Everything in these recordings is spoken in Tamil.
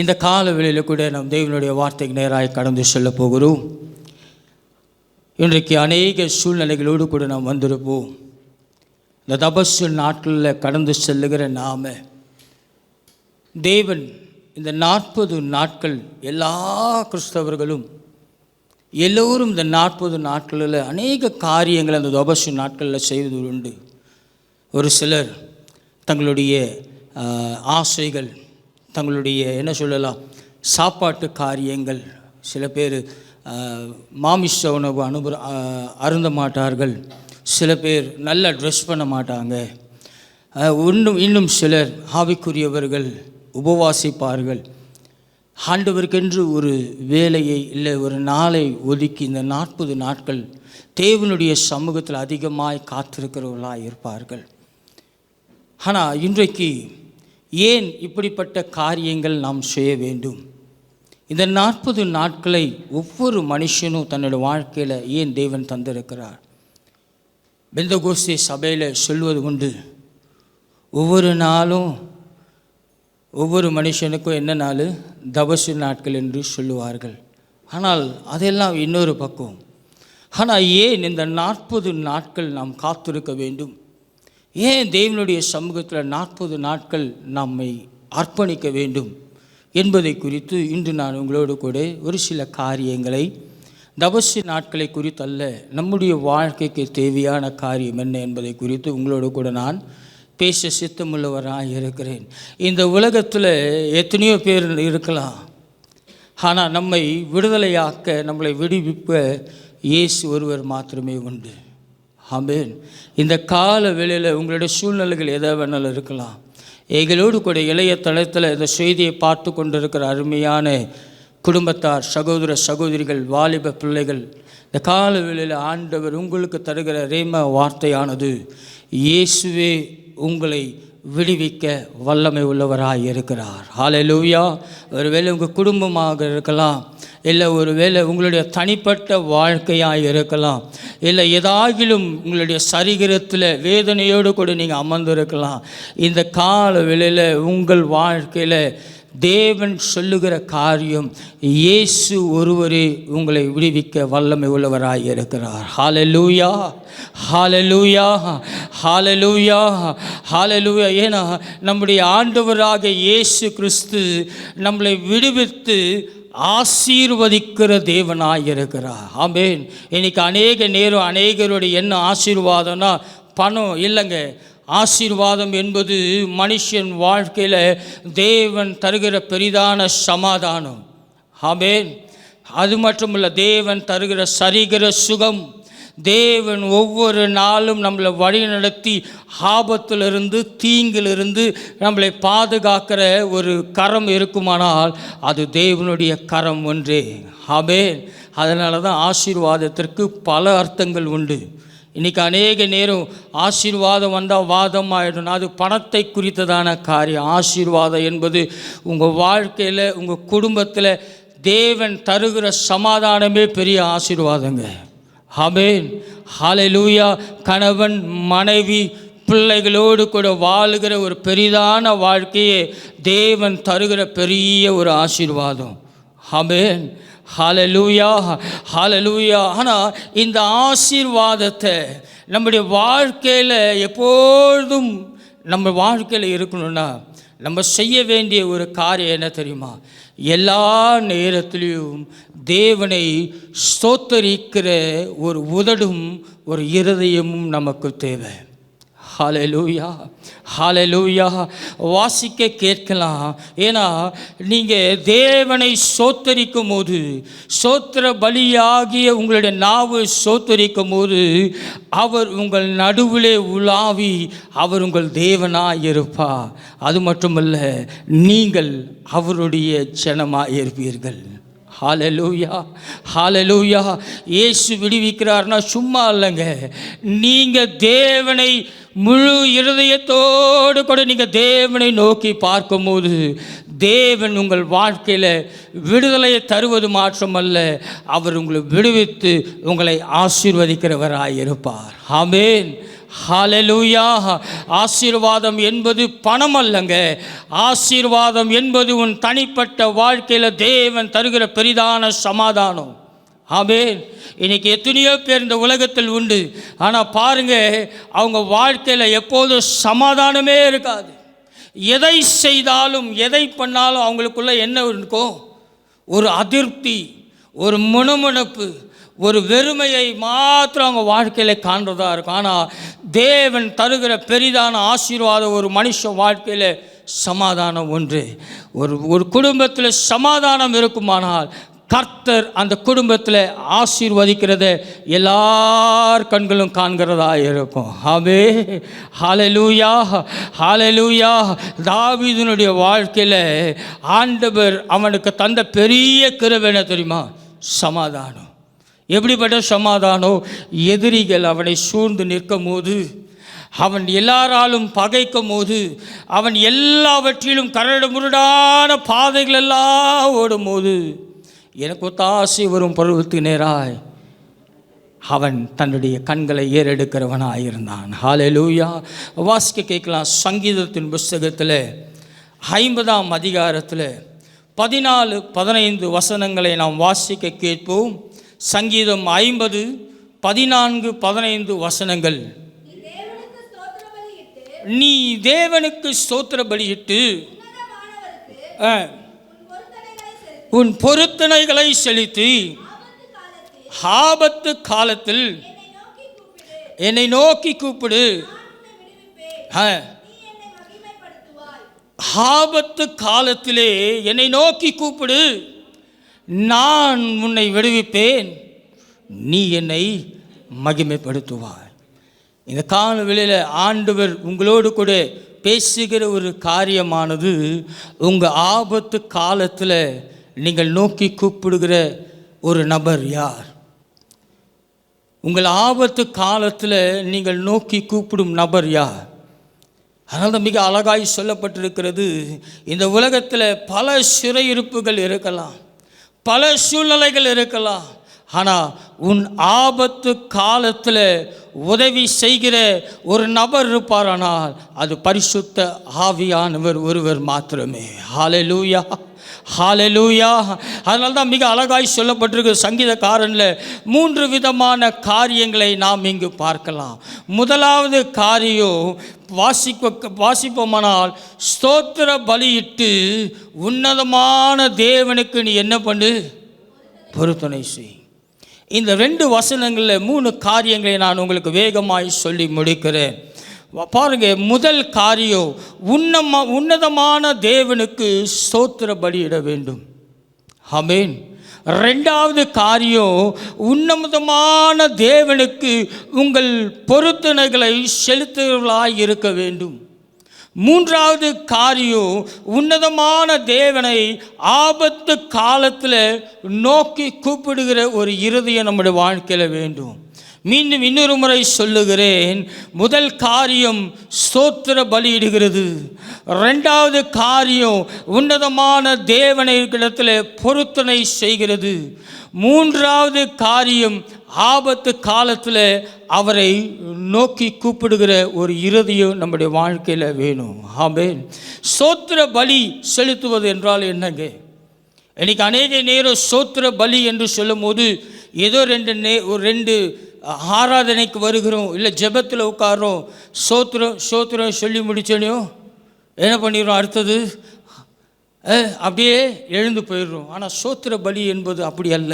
இந்த கால வேளையில் கூட நாம் தேவனுடைய வார்த்தைக்கு நேராக கடந்து செல்ல போகிறோம். இன்றைக்கு அநேக சூழ்நிலைகளோடு கூட நாம் வந்திருப்போம். இந்த தபசு நாட்களில் கடந்து செல்லுகிற நாம தேவன் இந்த 40 நாட்கள் எல்லா கிறிஸ்தவர்களும் எல்லோரும் இந்த 40 நாட்களில் அநேக காரியங்களை அந்த தபசு நாட்களில் செய்வது உண்டு. ஒரு சிலர் தங்களுடைய ஆசைகள், தங்களுடைய என்ன சொல்லலாம், சாப்பாட்டு காரியங்கள், சில பேர் மாமிச உணவு அருந்த மாட்டார்கள், சில பேர் நல்லா ட்ரெஸ் பண்ண மாட்டாங்க, இன்னும் சிலர் ஆவிக்குரியவர்கள் உபவாசிப்பார்கள். ஆண்டவருக்கென்று ஒரு வேலையை இல்லை ஒரு நாளை ஒதுக்கி இந்த 40 நாட்கள் தேவனுடைய சமூகத்தில் அதிகமாய் காத்திருக்கிறவர்களாக இருப்பார்கள். ஆனால் இன்றைக்கு ஏன் இப்படிப்பட்ட காரியங்கள் நாம் செய்ய வேண்டும்? இந்த 40 நாட்களை ஒவ்வொரு மனுஷனும் தன்னோட வாழ்க்கையில் ஏன் தேவன் தந்திருக்கிறார்? பெந்தகோஸ்தே சபையில் சொல்வது உண்டு, ஒவ்வொரு நாளும் ஒவ்வொரு மனுஷனுக்கும் என்ன நாள்? தபசு நாட்கள் என்று சொல்லுவார்கள். ஆனால் அதெல்லாம் இன்னொரு பக்கம். ஆனால் ஏன் இந்த 40 நாட்கள் நாம் காத்திருக்க வேண்டும்? ஏன் தேவனுடைய சமூகத்தில் 40 நாட்கள் நம்மை அர்ப்பணிக்க வேண்டும் என்பதை குறித்து இன்று நான் உங்களோடு கூட ஒரு சில காரியங்களை, தபசு நாட்களை குறித்தல்ல, நம்முடைய வாழ்க்கைக்கு தேவையான காரியம் என்ன என்பதை குறித்து உங்களோடு கூட நான் பேச சித்தமுள்ளவராக இருக்கிறேன். இந்த உலகத்தில் எத்தனையோ பேர் இருக்கலாம், ஆனால் நம்மை விடுதலையாக்க, நம்மளை விடுவிப்ப இயேசு ஒருவர் மாத்திரமே உண்டு. ஆமென். இந்த கால வேளையில் உங்களுடைய சூழ்நிலைகள் எதை வேணாலும் இருக்கலாம். எங்களோடு கூட இளைய தளத்தில் இந்த செய்தியை பார்த்து கொண்டிருக்கிற அருமையான குடும்பத்தார், சகோதர சகோதரிகள், வாலிப பிள்ளைகள், இந்த கால வேளையில் ஆண்டவர் உங்களுக்கு தருகிற ரேம வார்த்தையானது, இயேசுவே உங்களை விடுவிக்க வல்லமை உள்ளவராக இருக்கிறார். ஹல்லேலூயா. ஒருவேளை உங்கள் குடும்பமாக இருக்கலாம், இல்லை ஒருவேளை உங்களுடைய தனிப்பட்ட வாழ்க்கையாக இருக்கலாம், இல்லை ஏதாகிலும் உங்களுடைய சரீரத்தில் வேதனையோடு கூட நீங்கள் அமர்ந்திருக்கலாம். இந்த கால வேளையில் உங்கள் வாழ்க்கையில் தேவன் சொல்லுகிற காரியம், இயேசு ஒருவரே உங்களை விடுவிக்க வல்லமை உள்ளவராய் இருக்கிறார். ஹல்லேலூயா, ஹல்லேலூயா, ஹல்லேலூயா, ஹல்லேலூயா. ஏன்னா நம்முடைய ஆண்டவராக இயேசு கிறிஸ்து நம்மளை விடுவித்து ஆசீர்வதிக்கிற தேவனாய் இருக்கிறார். ஆமென். இன்னைக்கு அநேக நேரம் அநேகருடைய என்ன ஆசீர்வாதம்னா பணம் இல்லைங்க. ஆசீர்வாதம் என்பது மனுஷன் வாழ்க்கையில் தேவன் தருகிற பெரிதான சமாதானம். ஆமென். அது மட்டுமல்ல, தேவன் தருகிற சரீர சுகம். தேவன் ஒவ்வொரு நாளும் நம்மளை வழி நடத்தி ஆபத்திலிருந்து, தீங்கிலிருந்து நம்மளை பாதுகாக்கிற ஒரு கரம் இருக்குமானால் அது தேவனுடைய கரம் ஒன்றே. ஆமென். அதனால தான் ஆசீர்வாதத்திற்கு பல அர்த்தங்கள் உண்டு. இன்றைக்கி அநேக நேரம் ஆசீர்வாதம் வந்தால் வாதம் ஆகிடும். அது பணத்தை குறித்ததான காரியம். ஆசீர்வாதம் என்பது உங்கள் வாழ்க்கையில், உங்கள் குடும்பத்தில் தேவன் தருகிற சமாதானமே பெரிய ஆசீர்வாதங்க. ஆமென். ஹல்லேலூயா. கணவன் மனைவி பிள்ளைகளோடு கூட வாழுகிற ஒரு பெரிதான வாழ்க்கையே தேவன் தருகிற பெரிய ஒரு ஆசீர்வாதம். ஆமென். ஹல்லேலூயா, ஹல்லேலூயா. ஆனால் இந்த ஆசீர்வாதத்தை நம்முடைய வாழ்க்கையில் எப்பொழுதும் நம்ம வாழ்க்கையில் இருக்கணும்னா நம்ம செய்ய வேண்டிய ஒரு காரியம் என்ன தெரியுமா? எல்லா நேரத்திலையும் தேவனை ஸ்தோத்தரிக்கிற ஒரு உதடும் ஒரு இருதயமும் நமக்கு தேவை. ஹல்லேலூயா, ஹல்லேலூயா. வாசிக்க கேட்கலாம். ஏன்னா நீங்கள் தேவனை சோத்தரிக்கும் போது, சோத்திர பலியாகிய உங்களுடைய நாவு சோத்தரிக்கும் போது அவர் உங்கள் நடுவிலே உலாவி அவர் உங்கள் தேவனாக இருப்பார். அது மட்டுமல்ல, நீங்கள் அவருடைய ஜனமாக இருப்பீர்கள். ஹல்லேலூயா, ஹல்லேலூயா. இயேசு விடுவிக்கிறார்னா சும்மா இல்லைங்க. நீங்கள் தேவனை முழு இருதயத்தோடு கூட நீங்கள் தேவனை நோக்கி பார்க்கும்போது தேவன் உங்கள் வாழ்க்கையில் விடுதலையை தருவது மாற்றமல்ல, அவர் உங்களை விடுவித்து உங்களை ஆசீர்வதிக்கிறவராய் இருப்பார். ஆமென், ஹல்லேலூயா. ஆசீர்வாதம் என்பது பணம் அல்லங்க. ஆசீர்வாதம் என்பது உன் தனிப்பட்ட வாழ்க்கையில் தேவன் தருகிற பெரிதான சமாதானம். ஆமென். இன்னைக்கு எத்தனையோ பேர் இந்த உலகத்தில் உண்டு. ஆனால் பாருங்க, அவங்க வாழ்க்கையில் எப்போதும் சமாதானமே இருக்காது. எதை செய்தாலும் எதை பண்ணாலும் அவங்களுக்குள்ள என்ன இருக்கும்? ஒரு அதிருப்தி, ஒரு முணுமுணுப்பு, ஒரு வெறுமையை மாத்திரம் அவங்க வாழ்க்கையில் காண்றதா இருக்கும். ஆனால் தேவன் தருகிற பெரிதான ஆசீர்வாதம் ஒரு மனுஷ வாழ்க்கையில் சமாதானம் ஒன்று. ஒரு குடும்பத்தில் சமாதானம் இருக்குமானால் கர்த்தர் அந்த குடும்பத்தில் ஆசீர்வதிக்கிறத எல்லார் கண்களும் காண்கிறதா இருக்கும். ஆமென். ஹல்லேலூயா, ஹல்லேலூயா. தாவீதுனுடைய வாழ்க்கையில் ஆண்டவர் அவனுக்கு தந்த பெரிய கிருபை என்ன தெரியுமா? சமாதானம். எப்படிப்பட்ட சமாதானம்? எதிரிகள் அவனை சூழ்ந்து நிற்கும் போது, அவன் எல்லாராலும் பகைக்கும் போது, அவன் எல்லாவற்றிலும் கரடு முரடான பாதைகள் எல்லாம் ஓடும் போது, எனக்கு ஒத்தாசை வரும் பருவத்துக்கு நேராய் அவன் தன்னுடைய கண்களை ஏறெடுக்கிறவனாயிருந்தான். ஹல்லேலூயா. வாசிக்க கேட்கலாம். சங்கீதத்தின் புஸ்தகத்தில் 50ஆம் அதிகாரத்தில் 14, 15 வசனங்களை நாம் வாசிக்க கேட்போம். சங்கீதம் 50, 14, 15 வசனங்கள். நீ தேவனுக்கு ஸ்தோத்திர பலியிட்டு உன் பொருத்தனைகளை செலுத்தி ஆபத்து காலத்தில் என்னை நோக்கி கூப்பிடு. ஆபத்து காலத்திலே என்னை நோக்கி கூப்பிடு, நான் உன்னை விடுவிப்பேன், நீ என்னை மகிமைப்படுத்துவாய். இந்த காலவெளியில் ஆண்டவர் உங்களோடு கூட பேசுகிற ஒரு காரியமானது, உங்கள் ஆபத்து காலத்தில் நீங்கள் நோக்கி கூப்பிடுகிற ஒரு நபர் யார்? உங்கள் ஆபத்து காலத்தில் நீங்கள் நோக்கி கூப்பிடும் நபர் யார்? அதனால் தான் மிக அழகாய் சொல்லப்பட்டிருக்கிறது, இந்த உலகத்தில் பல சிறையிருப்புகள் இருக்கலாம், பல சூழ்நிலைகள் இருக்கலாம். ஆனால் உன் ஆபத்து காலத்தில் உதவி செய்கிற ஒரு நபர் இருப்பாரானால் அது பரிசுத்த ஆவியானவர் ஒருவர் மாத்திரமே. ஹல்லேலூயா, ஹல்லேலூயா. அதனால தான் மிக அழகாய் சொல்லப்பட்டிருக்கு. சங்கீதக்காரனில் 3 விதமான காரியங்களை நாம் இங்கு பார்க்கலாம். முதலாவது காரியம் வாசிப்போமானால், ஸ்தோத்திர பலியிட்டு உன்னதமான தேவனுக்கு நீ என்ன பண்ணு? பொருத்தனை செய். இந்த 2 வசனங்களில் 3 காரியங்களை நான் உங்களுக்கு வேகமாய் சொல்லி முடிக்கிறேன். பாருங்க, முதல் காரியம், உன்னதமான தேவனுக்கு ஸ்தோத்திர பலியிட வேண்டும். ஆமென். 2வது காரியம், உன்னதமான தேவனுக்கு உங்கள் பொருத்தனைகளை செலுத்துகிறவர்களாய் இருக்க வேண்டும். 3வது காரியம், உன்னதமான தேவனை ஆபத்து காலத்தில் நோக்கி கூப்பிடுகிற ஒரு இருதயம் நம்முடைய வாழ்க்கையில் வேண்டும். மீண்டும் இன்னொரு முறை சொல்லுகிறேன். முதல் காரியம் ஸ்தோத்திர பலியிடுகிறது. 2வது காரியம் உன்னதமான தேவனிடத்தில் பொருத்தனை செய்கிறது. 3வது காரியம் ஆபத்து காலத்தில் அவரை நோக்கி கூப்பிடுகிற ஒரு இருதயம் நம்முடைய வாழ்க்கையில் வேணும். ஆமென். ஸ்தோத்திர பலி செலுத்துவது என்றால் என்னங்க? இன்னைக்கு அநேக நேரம் ஸ்தோத்திர பலி என்று சொல்லும் போது ஏதோ 2 ஆராதனைக்கு வருகிறோம், இல்லை ஜெபத்தில் உட்காரோம், சோத்திரம் சொல்லி முடிச்சோனையும் என்ன பண்ணிடுறோம்? அடுத்தது அப்படியே எழுந்து போயிடுறோம். ஆனால் ஸ்தோத்திர பலி என்பது அப்படி அல்ல.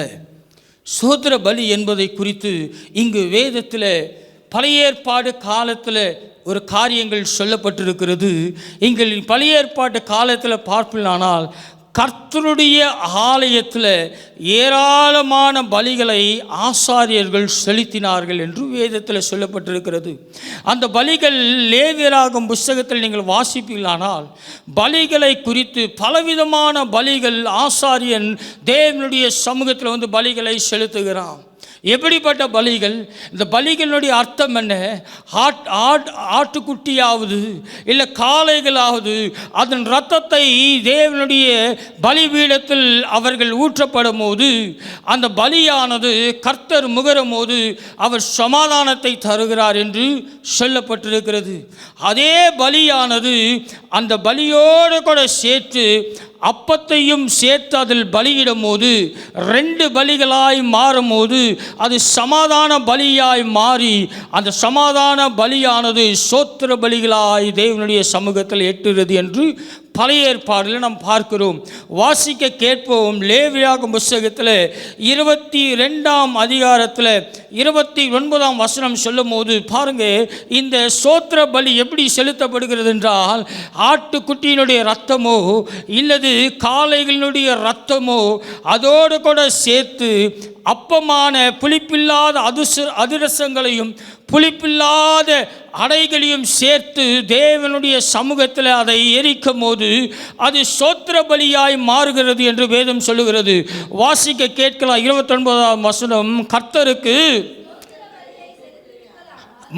ஸ்தோத்திர பலி என்பதை குறித்து இங்கு வேதத்தில் பழைய ஏற்பாடு காலத்தில் ஒரு காரியங்கள் சொல்லப்பட்டிருக்கிறது. இங்கே பழைய ஏற்பாட்டு காலத்தில் பார்ப்போமானால் கர்த்தருடைய ஆலயத்தில் ஏராளமான பலிகளை ஆசாரியர்கள் செலுத்தினார்கள் என்று வேதத்தில் சொல்லப்பட்டிருக்கிறது. அந்த பலிகள் லேவியராகும் புஸ்தகத்தில் நீங்கள் வாசிப்பீர்களானால் பலிகளை குறித்து பலவிதமான பலிகள் ஆசாரியன் தேவனுடைய சமூகத்தில் பலிகளை செலுத்துகிறான். எப்படிப்பட்ட பலிகள்? இந்த பலிகளுடைய அர்த்தம் என்ன? ஆட்டுக்குட்டியாவது இல்லை காளைகளாவது அதன் இரத்தத்தை தேவனுடைய பலிபீடத்தில் அவர்கள் ஊற்றப்படும் போது அந்த பலியானது கர்த்தர் முகரும் போது அவர் சமாதானத்தை தருகிறார் என்று சொல்லப்பட்டிருக்கிறது. அதே பலியானது அந்த பலியோடு கூட சேர்த்து அப்பத்தையும் சேர்த்து அதில் பலியிடும் போது 2 பலிகளாய் மாறும் போது அது சமாதான பலியாய் மாறி அந்த சமாதான பலியானது சோத்திர பலிகளாய் தேவனுடைய சமூகத்தில் எட்டுகிறது என்று பழைய ஏற்பாடில் நாம் பார்க்கிறோம். வாசிக்க கேட்போம். லேவியாகம புத்தகத்தில் 22ஆம் அதிகாரத்தில் 29ஆம் வசனம் சொல்லும் போது பாருங்க, இந்த சோத்திர பலி எப்படி செலுத்தப்படுகிறது என்றால், ஆட்டுக்குட்டியினுடைய இரத்தமோ இல்லது காளைகளினுடைய இரத்தமோ அதோடு கூட சேர்த்து அப்பமான புளிப்பில்லாத அதிரசங்களையும் புளிப்பில்லாத அடைகளையும் சேர்த்து தேவனுடைய சமூகத்தில் அதை எரிக்கும் போது அது சோத்திர பலியாய் மாறுகிறது என்று வேதம் சொல்லுகிறது. வாசிக்க கேட்கலாம். 29ஆம் வசனம், கர்த்தருக்கு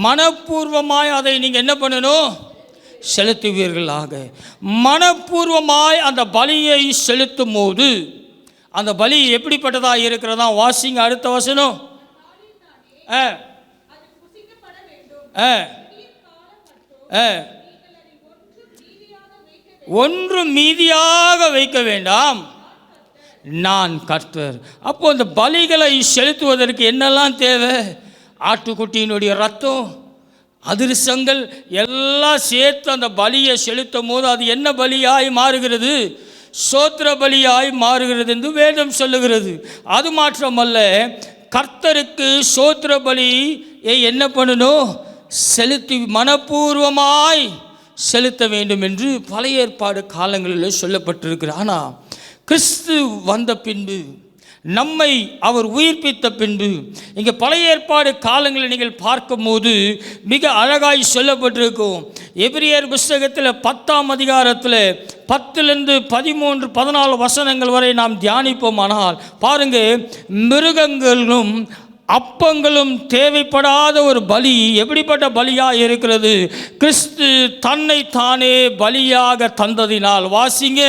மனப்பூர்வமாய் அதை நீங்கள் என்ன பண்ணணும்? செலுத்துவீர்களாக. மனப்பூர்வமாய் அந்த பலியை செலுத்தும் போது அந்த பலி எப்படிப்பட்டதாக இருக்கிறதா? வாசிங்க அடுத்த வசனம். ஒன்று மீதியாக வைக்க வேண்டாம், நான் கர்த்தர். அப்போ அந்த பலிகளை செலுத்துவதற்கு என்னெல்லாம் தேவை? ஆட்டுக்குட்டியினுடைய ரத்தம், அதிரசங்கள் எல்லாம் சேர்த்து அந்த பலியை செலுத்தும் போது அது என்ன பலியாய் மாறுகிறது? சோத்திர பலியாய் மாறுகிறது என்று வேதம் சொல்லுகிறது. அது மாத்திரமல்ல, கர்த்தருக்கு சோத்திர பலியை என்ன பண்ணணும்? செலுத்தி மனப்பூர்வமாய் செலுத்த வேண்டும் என்று பழைய ஏற்பாடு காலங்களில் சொல்லப்பட்டிருக்கிறது. ஆனால் கிறிஸ்து வந்த பின்பு, நம்மை அவர் உயிர்ப்பித்த பின்பு, இங்கே பழைய ஏற்பாடு காலங்களில் நீங்கள் பார்க்கும்போது மிக அழகாய் சொல்லப்பட்டிருக்கும். எபிரியர் புத்தகத்தில் 10ஆம் அதிகாரத்தில் 10லிருந்து 13, 14 வசனங்கள் வரை நாம் தியானிப்போமானால் பாருங்க, மிருகங்களும் அப்பங்களும் தேவைப்படாத ஒரு பலி எப்படிப்பட்ட பலியாக இருக்கிறது? கிறிஸ்து தன்னை தானே பலியாக தந்ததினால். வாசிங்க.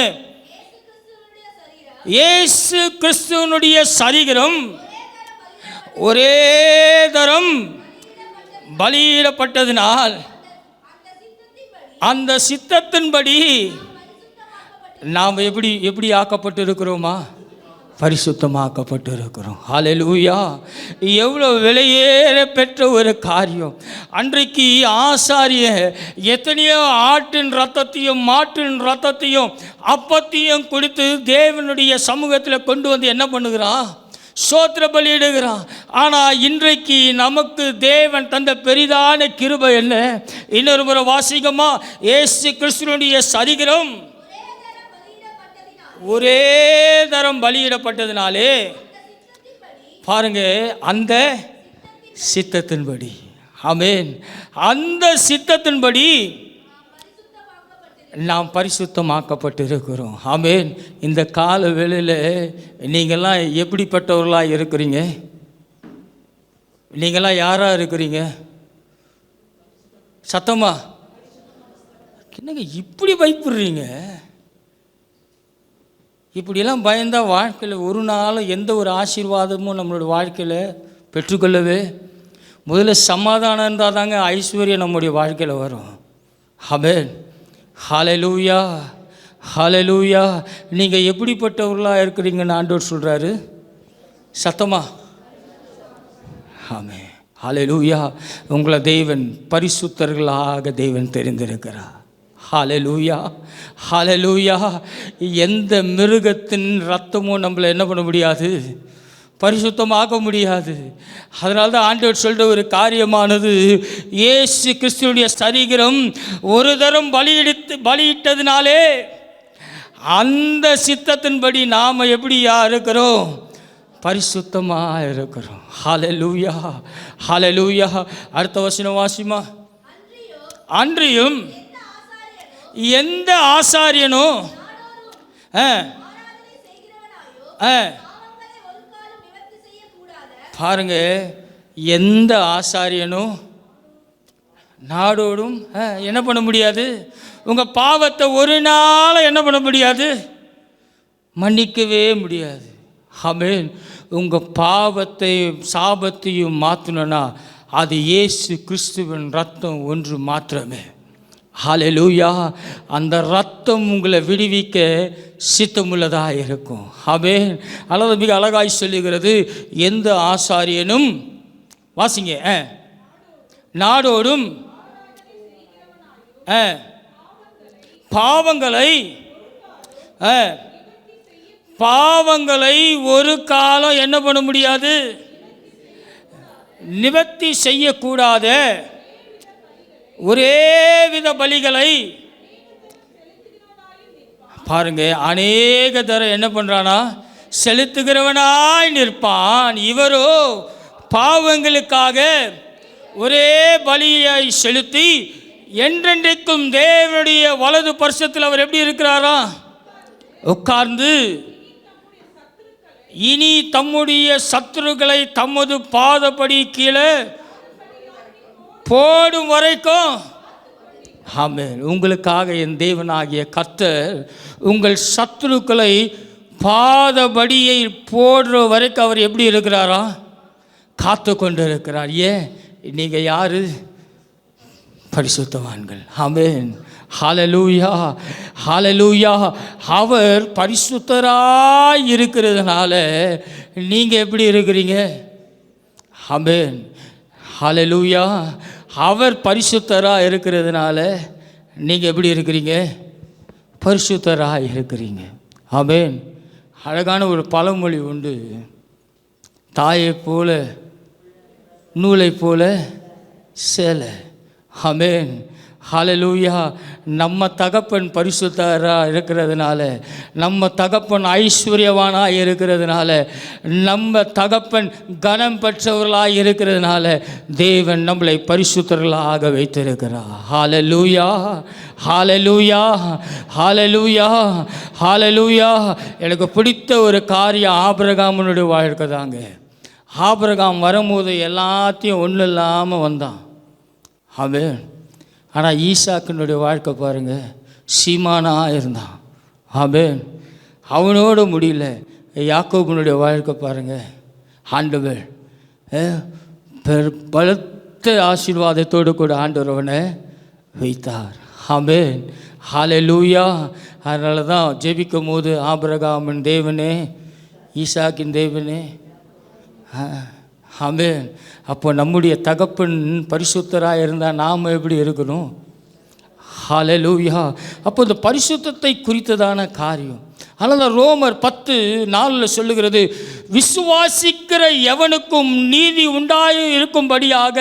இயேசு கிறிஸ்துவனுடைய சரீரம் ஒரே தரம் பலியிடப்பட்டதினால் அந்த சித்தத்தின்படி நாம் எப்படி ஆக்கப்பட்டு இருக்கிறோமா? பரிசுத்தமாக்கப்பட்டு இருக்கிறோம். ஹல்லேலூயா! எவ்வளோ விலையேற பெற்ற ஒரு காரியம். அன்றைக்கு ஆசாரியன் எத்தனையோ ஆட்டின் ரத்தத்தையும் மாட்டின் ரத்தத்தையும் அப்பத்தையும் கொடுத்து தேவனுடைய சமூகத்தில் கொண்டு வந்து என்ன பண்ணுகிறான்? சோத்திர பலியிடுகிறான். ஆனால் இன்றைக்கு நமக்கு தேவன் தந்த பெரிதான கிருபை என்ன? இன்னொரு முறை வாசிக்கமா, இயேசு கிறிஸ்துவினுடைய சரீரம் ஒரே தரம் பலியிடப்பட்டதினாலே பாருங்க, அந்த சித்தத்தின்படி, ஆமென், அந்த சித்தத்தின்படி நாம் பரிசுத்தமாக்கப்பட்டு இருக்கிறோம். ஆமென். இந்த கால வேளையில் நீங்கள்லாம் எப்படிப்பட்டவர்களாக இருக்கிறீங்க? நீங்கள்லாம் யாராக இருக்கிறீங்க? சத்தமா என்னங்க இப்படி பயப்படுறீங்க? இப்படியெல்லாம் பயந்தால் வாழ்க்கையில் ஒரு நாள் எந்த ஒரு ஆசீர்வாதமும் நம்மளோட வாழ்க்கையில் பெற்றுக்கொள்ளவே. முதல்ல சமாதானம் இருந்தால் தாங்க ஐஸ்வர்யம் நம்முடைய வாழ்க்கையில் வரும். ஆமென். ஹல்லேலூயா, ஹல்லேலூயா. நீங்கள் எப்படிப்பட்டவர்களாக இருக்கிறீங்கன்னு ஆண்டவர் சொல்கிறாரு. சத்தமா ஆமென். ஹல்லேலூயா. உங்களை தேவன் பரிசுத்தர்களாக தேவன் தெரிந்திருக்கிறார். ஹல்லேலூயா, ஹல்லேலூயா. எந்த மிருகத்தின் இரத்தமும் நம்மளை என்ன பண்ண முடியாது? பரிசுத்தமாக்க முடியாது. அதனால தான் ஆண்டவர் சொல்கிற ஒரு காரியமானது, இயேசு கிறிஸ்துவுடைய சரீரம் ஒரு தரம் பலியிட்டதினாலே அந்த சித்தத்தின்படி நாம் எப்படியா இருக்கிறோம்? பரிசுத்தமாக இருக்கிறோம். ஹல்லேலூயா, ஹல்லேலூயா. அடுத்த வசனம் வாசிமா. அன்றியும் எந்த ஆசாரியனோ பாருங்க, எந்த ஆசாரியனும் நாடோடும் என்ன பண்ண முடியாது, உங்கள் பாவத்தை ஒரு நாள் என்ன பண்ண முடியாது, மன்னிக்கவே முடியாது. ஆமென். உங்கள் பாவத்தை சாபத்தையும் மாற்றணும்னா அது இயேசு கிறிஸ்துவின் ரத்தம் ஒன்று மாத்திரமே. ஹல்லேலூயா. அந்த ரத்தம் உங்களை விடுவிக்க சித்தமுள்ளதாக இருக்கும். ஆமென். அல்லது மிக அழகாய் சொல்லுகிறது, எந்த ஆசாரியனும் வாசிங்க, நாடோடும் பாவங்களை ஒரு காலம் என்ன பண்ண முடியாது, நிவர்த்தி செய்யக்கூடாத ஒரே வித பலிகளை பாருங்க, அநேக தரம் என்ன பண்ணுறானா, செலுத்துகிறவனாய் நிற்பான். இவரோ பாவங்களுக்காக ஒரே பலியை செலுத்தி என்றென்றைக்கும் தேவனுடைய வலது பரிசத்தில் அவர் எப்படி இருக்கிறாரா, உட்கார்ந்து இனி தம்முடைய சத்துருக்களை தமது பாதப்படி கீழே போடும் வரைக்கும். ஆமென். உங்களுக்காக என் தேவனாகிய கர்த்தர் உங்கள் சத்துருக்களை பாதபடியை போடுற வரைக்கும் அவர் எப்படி இருக்கிறாரா, காத்து கொண்டு இருக்கிறார். ஏன்? நீங்கள் யாரு? பரிசுத்தவான்கள். ஆமென். ஹல்லேலூயா, ஹல்லேலூயா. அவர் பரிசுத்தராய் இருக்கிறதுனால நீங்கள் எப்படி இருக்கிறீங்க? ஆமென். ஹல்லேலூயா. அவர் பரிசுத்தராக இருக்கிறதுனால நீங்கள் எப்படி இருக்கிறீங்க? பரிசுத்தராக இருக்கிறீங்க. ஆமென். அழகான ஒரு பழமொழி உண்டு, தாயை போல நூலை போல சேலை. ஆமென். ஹல்லேலூயா. நம்ம தகப்பன் பரிசுத்தராக இருக்கிறதுனால, நம்ம தகப்பன் ஐஸ்வர்யவானாக இருக்கிறதுனால, நம்ம தகப்பன் கனம் பெற்றவர்களாக இருக்கிறதுனால தேவன் நம்மளை பரிசுத்தர்களாக வைத்திருக்கிறார். ஹல்லேலூயா, ஹல்லேலூயா, ஹல்லேலூயா, ஹல்லேலூயா. எனக்கு பிடித்த ஒரு காரியம் ஆபிரகாமுடைய வாழ்க்கை தாங்க. ஆபிரகாம் வரும்போது எல்லாத்தையும் ஒன்றும் இல்லாமல் வந்தான். ஆமென். ஆனால் ஈசாக்கினுடைய வாழ்க்கை பாருங்கள், சீமானாக இருந்தான். ஆமென். அவனோட முடியல. யாக்கோபனுடைய வாழ்க்கை பாருங்கள், ஆண்டவர் பலத்த ஆசீர்வாதத்தோடு கூட ஆண்டவர் அவனை வைத்தார். ஆமென். ஹல்லேலூயா. அதனால தான் ஜெபிக்கும் போது ஆபிரகாமின் தேவனே, ஈசாக்கின் தேவனே. ஆமென். அப்போ நம்முடைய தகப்பன் பரிசுத்தராக இருந்தால் நாம் எப்படி இருக்கணும்? ஹல்லேலூயா. அப்போ இந்த பரிசுத்தத்தை குறித்ததான காரியம். அதனால் ரோமர் 10:4 சொல்லுகிறது, விசுவாசிக்கிற எவனுக்கும் நீதி உண்டாய் இருக்கும்படியாக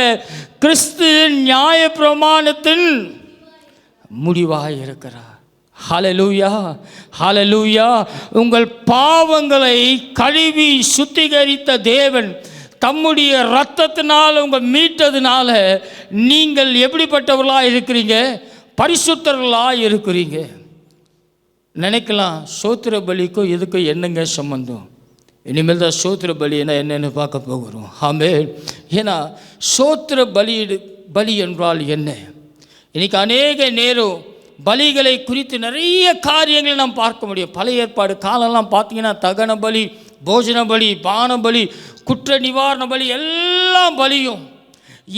கிறிஸ்து நியாய பிரமாணத்தின் முடிவாக இருக்கிறார். ஹல்லேலூயா, ஹல்லேலூயா. உங்கள் பாவங்களை கழுவி சுத்திகரித்த தேவன் தம்முடைய இரத்தத்தினால் உங்கள் மீட்டதுனால நீங்கள் எப்படிப்பட்டவர்களாக இருக்கிறீங்க? பரிசுத்தர்களாக இருக்கிறீங்க. நினைக்கலாம், சோத்திர பலிக்கும் இதுக்கும் என்னங்க சம்பந்தம்? இனிமேல் தான் சோத்திர பலினா என்னென்னு பார்க்க போகிறோம். ஆமென். ஏன்னா சோத்திர பலி என்றால் என்ன? இன்றைக்கி அநேக நேரம் பலிகளை குறித்து நிறைய காரியங்களை நாம் பார்க்க முடியும். பழைய ஏற்பாடு காலம்லாம் பார்த்தீங்கன்னா தகன பலி, போஜன பலி, பான பலி, குற்ற நிவாரண பலி, எல்லாம் பலியும்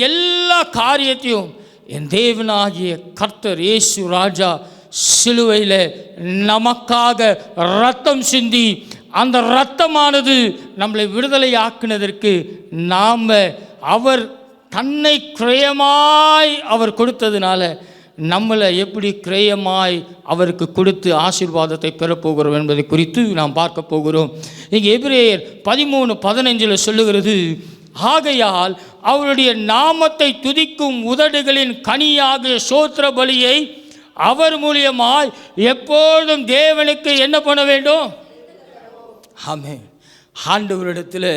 எல்லா காரியத்தையும் என் தேவனாகிய கர்த்தர் இயேசு ராஜா சிலுவையில் நமக்காக இரத்தம் சிந்தி, அந்த இரத்தமானது நம்மளை விடுதலை ஆக்கினதற்கு நாம் அவர் தன்னை கிரயமாய் அவர் கொடுத்ததுனால நம்மளை எப்படி கிரயமாய் அவருக்கு கொடுத்து ஆசீர்வாதத்தை பெறப்போகிறோம் என்பதை குறித்து நாம் பார்க்க போகிறோம். இங்கே எபிரேயர் 13:15 சொல்லுகிறது, ஆகையால் அவருடைய நாமத்தை துதிக்கும் உதடுகளின் கனியாக சோத்திர பலியை அவர் மூலியமாய் எப்பொழுதும் தேவனுக்கு என்ன பண்ண வேண்டும்? ஆமென். ஆண்டவரிடத்தில்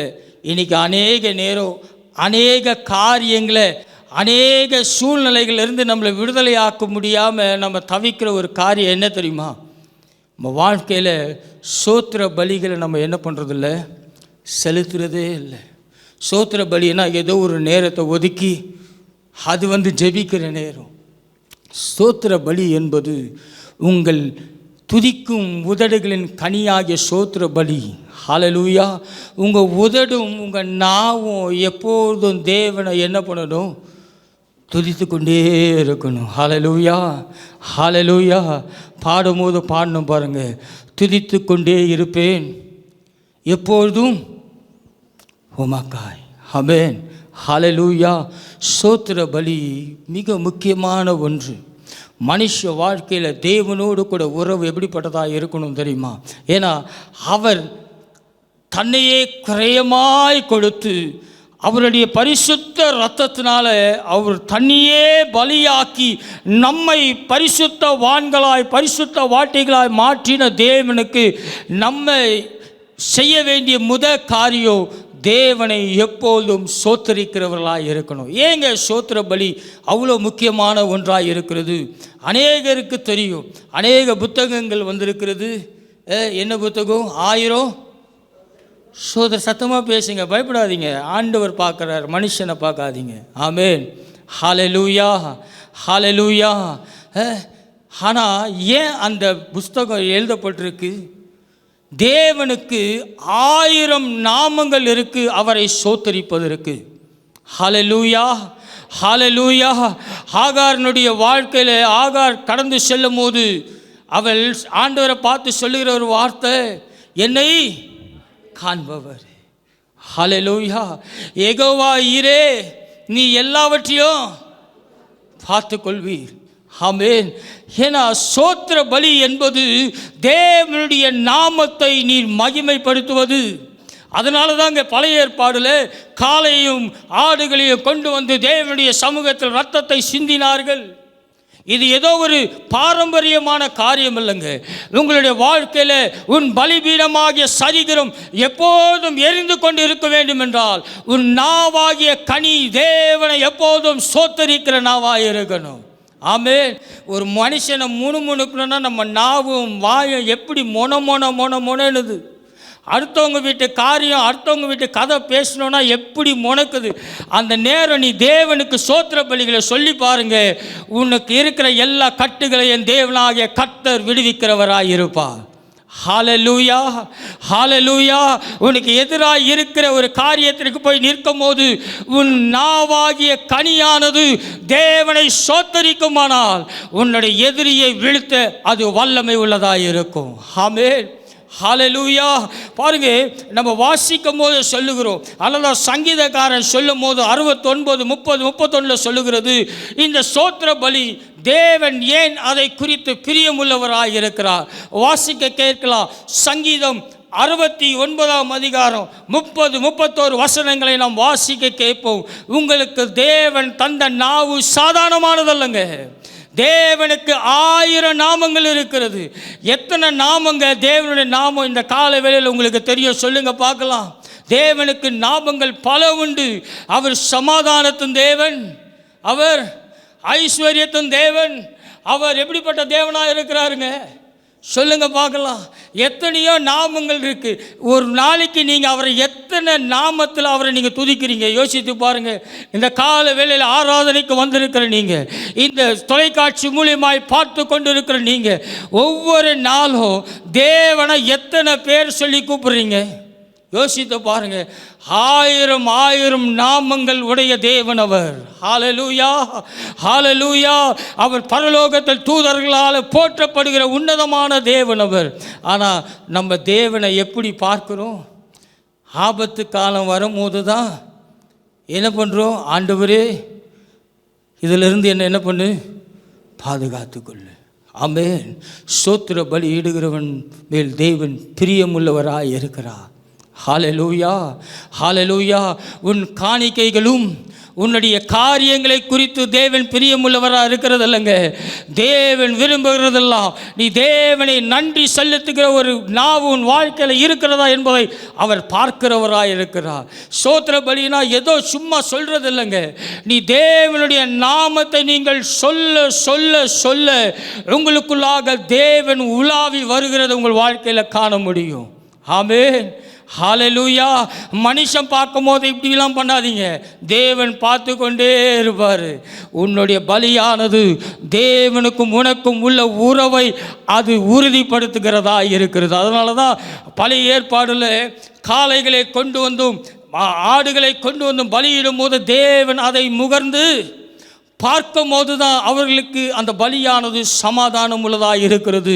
இன்னைக்கு அநேக நேரம் அநேக காரியங்களை அநேக சூழ்நிலைகளிலிருந்து நம்மளை விடுதலையாக்க முடியாமல் நம்ம தவிக்கிற ஒரு காரியம் என்ன தெரியுமா? நம்ம வாழ்க்கையில் சோத்திர பலிகளை நம்ம என்ன பண்ணுறதில்ல, செலுத்துறதே இல்லை. ஸ்தோத்திர பலினா ஏதோ ஒரு நேரத்தை ஒதுக்கி அது ஜெபிக்கிற நேரம். ஸ்தோத்திர பலி என்பது உங்கள் துதிக்கும் உதடுகளின் கனியாகிய ஸ்தோத்திர பலி. ஹல்லேலூயா. உங்கள் உதடும் உங்கள் நாவும் எப்போதும் தேவனை என்ன பண்ணணும்? துதித்து கொண்டே இருக்கணும். ஹல்லேலூயா, ஹல்லேலூயா. பாடும்போது பாடணும் பாருங்கள், துதித்து கொண்டே இருப்பேன் எப்பொழுதும் உமக்காய். ஆமென், ஹல்லேலூயா. ஸ்தோத்திர பலி மிக முக்கியமான ஒன்று. மனுஷ வாழ்க்கையில் தேவனோடு கூட உறவு எப்படிப்பட்டதாக இருக்கணும் தெரியுமா? ஏன்னா அவர் தன்னையே கிரயமாய் கொடுத்து அவருடைய பரிசுத்த இரத்தத்தினால அவர் தன்னையே பலியாக்கி நம்மை பரிசுத்தவான்களாய் பரிசுத்த வாட்டிகளாய் மாற்றின தேவனுக்கு நம்ம செய்ய வேண்டிய காரியம் தேவனை எப்போதும் சோத்தரிக்கிறவர்களாக இருக்கணும். ஏங்க சோத்திர பலி அவ்வளோ முக்கியமான ஒன்றாக இருக்கிறது? அநேகருக்கு தெரியும். அநேக புத்தகங்கள் வந்திருக்கிறது. என்ன புத்தகம்? 1000 சோதர. சத்தமாக பேசுங்க, பயப்படாதீங்க. ஆண்டவர் பார்க்குறார், மனுஷனை பார்க்காதீங்க. ஆமென், ஹல்லேலூயா, ஹல்லேலூயா. ஆனால் ஏன் அந்த புஸ்தகம் எழுதப்பட்டிருக்கு? தேவனுக்கு 1000 நாமங்கள் இருக்குது அவரை சோத்தரிப்பதற்கு. ஹல்லேலூயா, ஹல்லேலூயா. ஆகாரினுடைய வாழ்க்கையில் ஆகார் கடந்து செல்லும் போது அவள் ஆண்டவரை பார்த்து சொல்லுகிற ஒரு வார்த்தை, என்னை காண்பவர். ஹல்லேலூயா. யெகோவா ஈரே, நீ எல்லாவற்றையும் பார்த்து கொள்வீர். ஆமென். ஏன்னா சோத்திர பலி என்பது தேவனுடைய நாமத்தை நீர் மகிமைப்படுத்துவது. அதனால தாங்க பழைய ஏற்பாடுல காளையும் ஆடுகளையும் கொண்டு வந்து தேவனுடைய சமூகத்தில் இரத்தத்தை சிந்தினார்கள். இது ஏதோ ஒரு பாரம்பரியமான காரியம் இல்லைங்க. உங்களுடைய வாழ்க்கையில் உன் பலிபீடமாகிய சரீரம் எப்போதும் எரிந்து கொண்டு இருக்க வேண்டும் என்றால் உன் நாவாகிய கனி தேவனை எப்போதும் சோத்தரிக்கிற நாவாக இருக்கணும். ஆமென். ஒரு மனுஷனை முணுமுணுக்கணும்னா நம்ம நாவும் வாயும் எப்படி மொனனுது. அடுத்தவங்க வீட்டு காரியம் அடுத்தவங்க வீட்டு கதை பேசணுன்னா எப்படி முணக்குது. அந்த நேரம் நீ தேவனுக்கு சோத்திர பலிகளை சொல்லி பாருங்க, உனக்கு இருக்கிற எல்லா கட்டுகளையும் தேவனாகிய கர்த்தர் விடுவிக்கிறவராய் இருப்பார். ஹல்லேலூயா, ஹல்லேலூயா. உனக்கு எதிராக இருக்கிற ஒரு காரியத்திற்கு போய் நிற்கும் போது உன் நாவாகிய கனியானது தேவனை சோத்தரிக்குமானால் உன்னுடைய எதிரியை வீழ்த்த அது வல்லமை உள்ளதாக இருக்கும். ஆமென், ஹல்லேலூயா. பாருங்க, நம்ம வாசிக்கும் போது சொல்லுகிறோம், அல்லது சங்கீதக்காரன் சொல்லும் போது 69, 30, 31 சொல்லுகிறது, இந்த சோத்திர பலி தேவன் ஏன் அதை குறித்து பிரியமுள்ளவராக இருக்கிறார். வாசிக்க கேட்கலாம். சங்கீதம் 69ஆம் அதிகாரம் 30, 31 வசனங்களை நாம் வாசிக்க கேட்போம். உங்களுக்கு தேவன் தந்த நாவு சாதாரணமானதல்லங்க. தேவனுக்கு 1000 நாமங்கள் இருக்கிறது. எத்தனை நாமங்க தேவனுடைய நாமம் இந்த கால வேளையில் உங்களுக்கு தெரியும்? சொல்லுங்க பார்க்கலாம். தேவனுக்கு நாமங்கள் பல உண்டு. அவர் சமாதானத்தின் தேவன், அவர் ஐஸ்வர்யத்தின் தேவன். அவர் எப்படிப்பட்ட தேவனாக இருக்கிறாருங்க? சொல்லுங்க பார்க்கலாம். எத்தனையோ நாமங்கள் இருக்கு. ஒரு நாளைக்கு நீங்க அவரை எத்தனை நாமத்தில் அவரை நீங்க துதிக்கிறீங்க யோசித்து பாருங்க. இந்த கால வேளையில் ஆராதனைக்கு வந்திருக்கிற நீங்க, இந்த தொலைக்காட்சி மூலியமாய் பார்த்து கொண்டு இருக்கிற நீங்க, ஒவ்வொரு நாளும் தேவனை எத்தனை பேர் சொல்லி கூப்பிடுறீங்க யோசித்து பாருங்க. 1000 நாமங்கள் உடைய தேவன் அவர். ஹல்லேலூயா, ஹல்லேலூயா. அவர் பரலோகத்தில் தூதர்களால் போற்றப்படுகிற உன்னதமான தேவன் அவர். ஆனால் நம்ம தேவனை எப்படி பார்க்கிறோம்? ஆபத்து காலம் வரும்போது தான் என்ன பண்ணுறோம்? ஆண்டவரே இதிலிருந்து என்ன பண்ணு, பாதுகாத்துக்கொள்ளு. ஆமென். ஸ்தோத்திர பலி இடுகிறவன் மேல் தேவன் பிரியமுள்ளவராய் இருக்கிறார். ஹல்லேலூயா, ஹல்லேலூயா. உன் காணிக்கைகளும் உன்னுடைய காரியங்களை குறித்து தேவன் பிரியமுள்ளவராக இருக்கிறது இல்லைங்க. தேவன் விரும்புகிறதெல்லாம் நீ தேவனை நன்றி செலுத்துகிற ஒரு நாவு உன் வாழ்க்கையில் இருக்கிறதா என்பதை அவர் பார்க்கிறவராக இருக்கிறார். ஸ்தோத்திர பலினா ஏதோ சும்மா சொல்றது இல்லைங்க. நீ தேவனுடைய நாமத்தை நீங்கள் சொல்ல சொல்ல சொல்ல உங்களுக்குள்ளாக தேவன் உலாவி வருகிறத உங்கள் வாழ்க்கையில் காண முடியும். ஆமென், ஹல்லேலூயா. மனுஷன் பார்க்கும் போது இப்படிலாம் பண்ணாதீங்க, தேவன் பார்த்து கொண்டே இருப்பார். உன்னுடைய பலியானது தேவனுக்கும் உனக்கும் உள்ள உறவை அது உறுதிப்படுத்துகிறதா இருக்கிறது. அதனால தான் பழைய ஏற்பாடில் காளைகளை கொண்டு வந்தும் ஆடுகளை கொண்டு வந்தும் பலியிடும் போது தேவன் அதை முகர்ந்து பார்க்கும் போது தான் அவர்களுக்கு அந்த பலியானது சமாதானம் உள்ளதாக இருக்கிறது.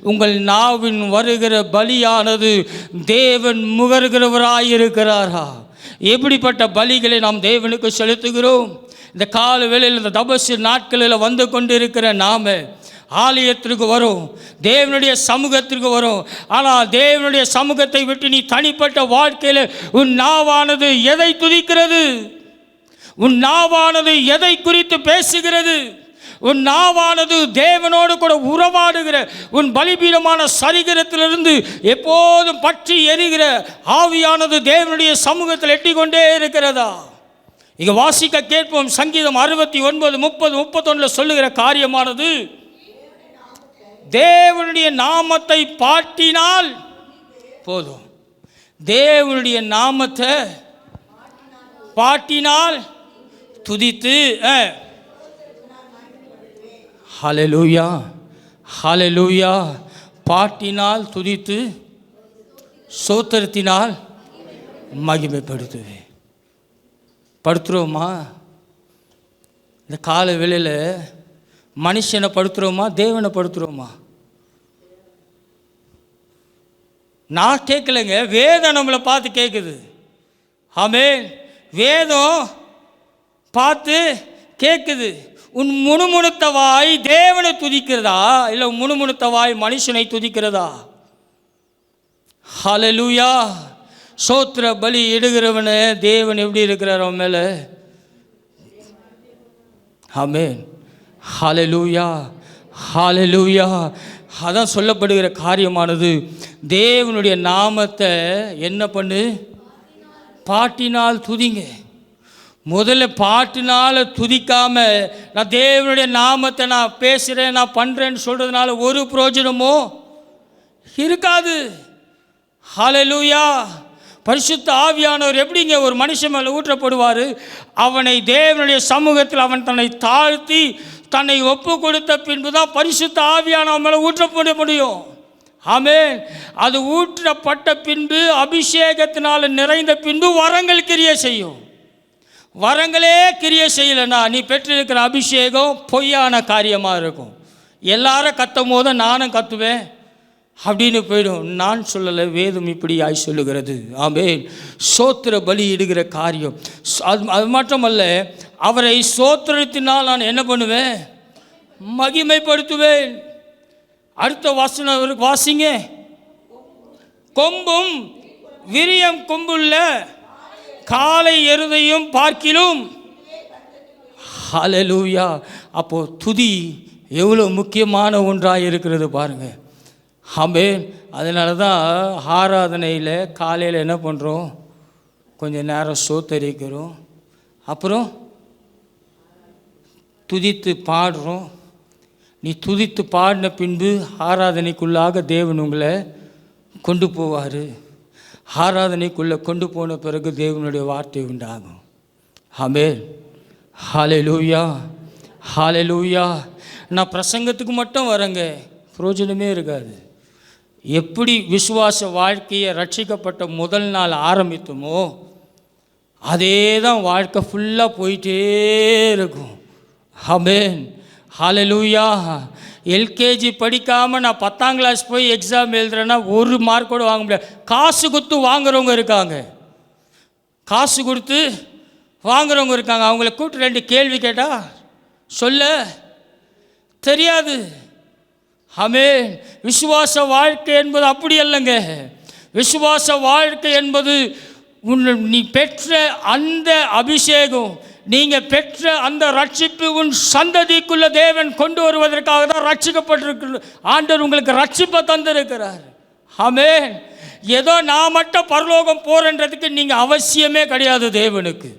உங்கள் நாவின் வருகிற பலியானது தேவன் முகர்கிறவராக இருக்கிறாரா? எப்படிப்பட்ட பலிகளை நாம் தேவனுக்கு செலுத்துகிறோம்? இந்த கால வேளையில் இந்த தபசு நாட்களில் வந்து கொண்டு இருக்கிற நாம் ஆலயத்திற்கு வரும், தேவனுடைய சமூகத்திற்கு வரும். ஆனால் தேவனுடைய சமூகத்தை விட்டு நீ தனிப்பட்ட வாழ்க்கையில் உன் நாவானது எதை துதிக்கிறது? உன் நாவானது எதை குறித்து பேசுகிறது? உன் நாவானது தேவனோடு கூட உறவாடுகிற உன் பலிபீடமான சரீரத்திலிருந்து எப்போதும் பற்றி எரிகிற ஆவியானது தேவனுடைய சமூகத்தில் எட்டிக்கொண்டே இருக்கிறதா? இங்கே வாசிக்க கேட்போம். சங்கீதம் 69, 30, 31 சொல்லுகிற காரியமானது, தேவனுடைய நாமத்தை பாட்டினால் போதும். தேவனுடைய நாமத்தை பாட்டினால் துதித்து, ஹல்லேலூயா ஹல்லேலூயா, பாட்டினால் துதித்து சோத்திரத்தினால் மகிமைப்படுத்துவேன். படுத்துகிறோமா? இந்த கால வேளையில் மனுஷனை படுத்துகிறோமா, தேவனை படுத்துகிறோமா? நான் கேட்கலைங்க, வேதம் நம்மளை பார்த்து கேட்குது. ஆமென். வேதம் பார்த்து கேட்குது. உன் முணுமுணுத்த வாய் தேவனை துதிக்கிறதா, இல்லை முணுமுணுத்த வாய் மனுஷனை துதிக்கிறதா? ஹல்லேலூயா. சோத்திர பலி இடுகிறவனை தேவன் எப்படி இருக்கிறார் அவன் மேலே? ஆமென். ஹல்லேலூயா ஹல்லேலூயா. அதான் சொல்லப்படுகிற காரியமானது, தேவனுடைய நாமத்தை என்ன பண்ணு? பாட்டினால் துதிங்க. முதல்ல பாட்டினால் துதிக்காமல் நான் தேவனுடைய நாமத்தை நான் பேசுகிறேன், நான் பண்ணுறேன்னு சொல்கிறதுனால ஒரு பிரயோஜனமோ இருக்காது. ஹல்லேலூயா. பரிசுத்த ஆவியானவர் எப்படிங்க ஒரு மனுஷன் மேலே ஊற்றப்படுவார்? அவனை தேவனுடைய சமூகத்தில் அவன் தன்னை தாழ்த்தி தன்னை ஒப்பு கொடுத்த பின்பு தான் பரிசுத்த ஆவியானவர் மேலே ஊற்றப்பட முடியும். ஆமென். அது ஊற்றப்பட்ட பின்பு, அபிஷேகத்தினால் நிறைந்த பின்பு வரங்கள் கிரியை செய்யும். வரங்களே கிரியை செய்யலைன்னா நீ பெற்றிருக்கிற அபிஷேகம் பொய்யான காரியமாக இருக்கும். எல்லாரும் கத்தும் போது நானும் கத்துவேன் அப்படின்னு போயிடும். நான் சொல்லலை, வேதம் இப்படியாய் சொல்லுகிறது. ஆமென். சோத்திர பலி இடுகிற காரியம் அது மட்டுமல்ல, அவரை சோத்திரத்தினால் நான் என்ன பண்ணுவேன்? மகிமைப்படுத்துவேன். அடுத்த வசனம் வாசிங்க. கொம்பும் விரியம் கொம்புள்ள காளை எருதையும் பார்க்கிலும். ஹல்லேலூயா. அப்போது துதி எவ்வளோ முக்கியமான ஒன்றாக இருக்கிறது பாருங்க. ஆமென். அதனால தான் ஆராதனையில் காலையில் என்ன பண்ணுறோம்? கொஞ்சம் நேரம் சோத்தரிக்கிறோம், அப்புறம் துதித்து பாடுறோம். நீ துதித்து பாடின பின்பு ஆராதனைக்குள்ளாக தேவன் உங்களை கொண்டு போவார். ஆராதனைக்குள்ளே கொண்டு போன பிறகு தேவனுடைய வார்த்தை உண்டாகும். ஆமென். ஹல்லேலூயா ஹல்லேலூயா. நான் பிரசங்கத்துக்கு மட்டும் வரேங்க, பிரயோஜனமே இருக்காது. எப்படி விசுவாச வாழ்க்கையை ரட்சிக்கப்பட்ட முதல் நாள் ஆரம்பித்தோமோ அதே தான் வாழ்க்கை ஃபுல்லாக போயிட்டே இருக்கும். ஆமென். ஹல்லேலூயா. எல்கேஜி படிக்காமல் நான் 10ஆம் கிளாஸ் போய் எக்ஸாம் எழுதுறேன்னா ஒரு மார்க் கூட வாங்க முடியாது. காசு கொடுத்து வாங்குறவங்க இருக்காங்க, காசு கொடுத்து வாங்குறவங்க இருக்காங்க. அவங்கள கூப்பிட்டு 2 கேள்வி கேட்டால் சொல்ல தெரியாது. ஆமென். விசுவாச வாழ்க்கை என்பது அப்படி அல்லங்க. விசுவாச வாழ்க்கை என்பது நீ பெற்ற அந்த அபிஷேகம், நீங்கள் பெற்ற அந்த ரட்சிப்பு உன் சந்ததிக்குள்ள தேவன் கொண்டு வருவதற்காக தான் ரட்சிக்கப்பட்டிருக்க ஆண்டவர் உங்களுக்கு ரட்சிப்பை தந்திருக்கிறார். ஆமென். ஏதோ நான் மட்டும் பரலோகம் போகிறன்றதுக்கு நீங்கள் அவசியமே கிடையாது தேவனுக்கு.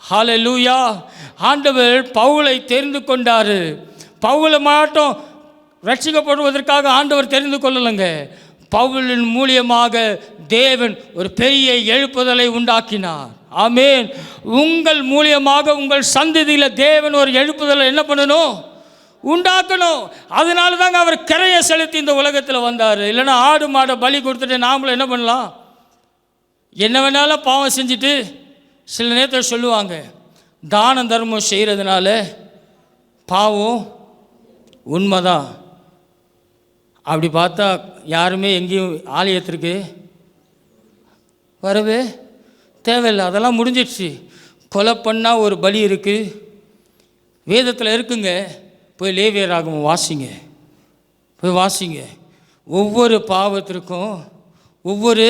ஹல்லேலூயா. ஆண்டவர் பவுலை தெரிந்து கொண்டார். பவுலை மட்டும் ரட்சிக்கப்படுவதற்காக ஆண்டவர் தெரிந்து கொள்ளலைங்க. பவுலின் மூலியமாக தேவன் ஒரு பெரிய எழுப்புதலை உண்டாக்கினார். ஆமென். உங்கள் மூலியமாக உங்கள் சந்ததியில் தேவன் ஒரு எழுப்புதலை என்ன பண்ணணும்? உண்டாக்கணும். அதனால தாங்க அவர் கரையை செலுத்தி இந்த உலகத்தில் வந்தார். இல்லைன்னா ஆடு மாடை பலி கொடுத்துட்டு நாமளும் என்ன பண்ணலாம்? என்ன வேணாலும் பாவம் செஞ்சுட்டு சில நேரத்தில் சொல்லுவாங்க, தான தர்மம் செய்கிறதுனால பாவம். உண்மைதான். அப்படி பார்த்தா யாருமே எங்கேயும் ஆலயத்திற்கு வரவே தேவையில்லை. அதெல்லாம் முடிஞ்சிடுச்சு. கொலை பண்ணால் ஒரு பலி இருக்குது, வேதத்தில் இருக்குங்க. போய் லேவியராகமம் வாசிங்க, போய் வாசிங்க. ஒவ்வொரு பாவத்திற்கும் ஒவ்வொரு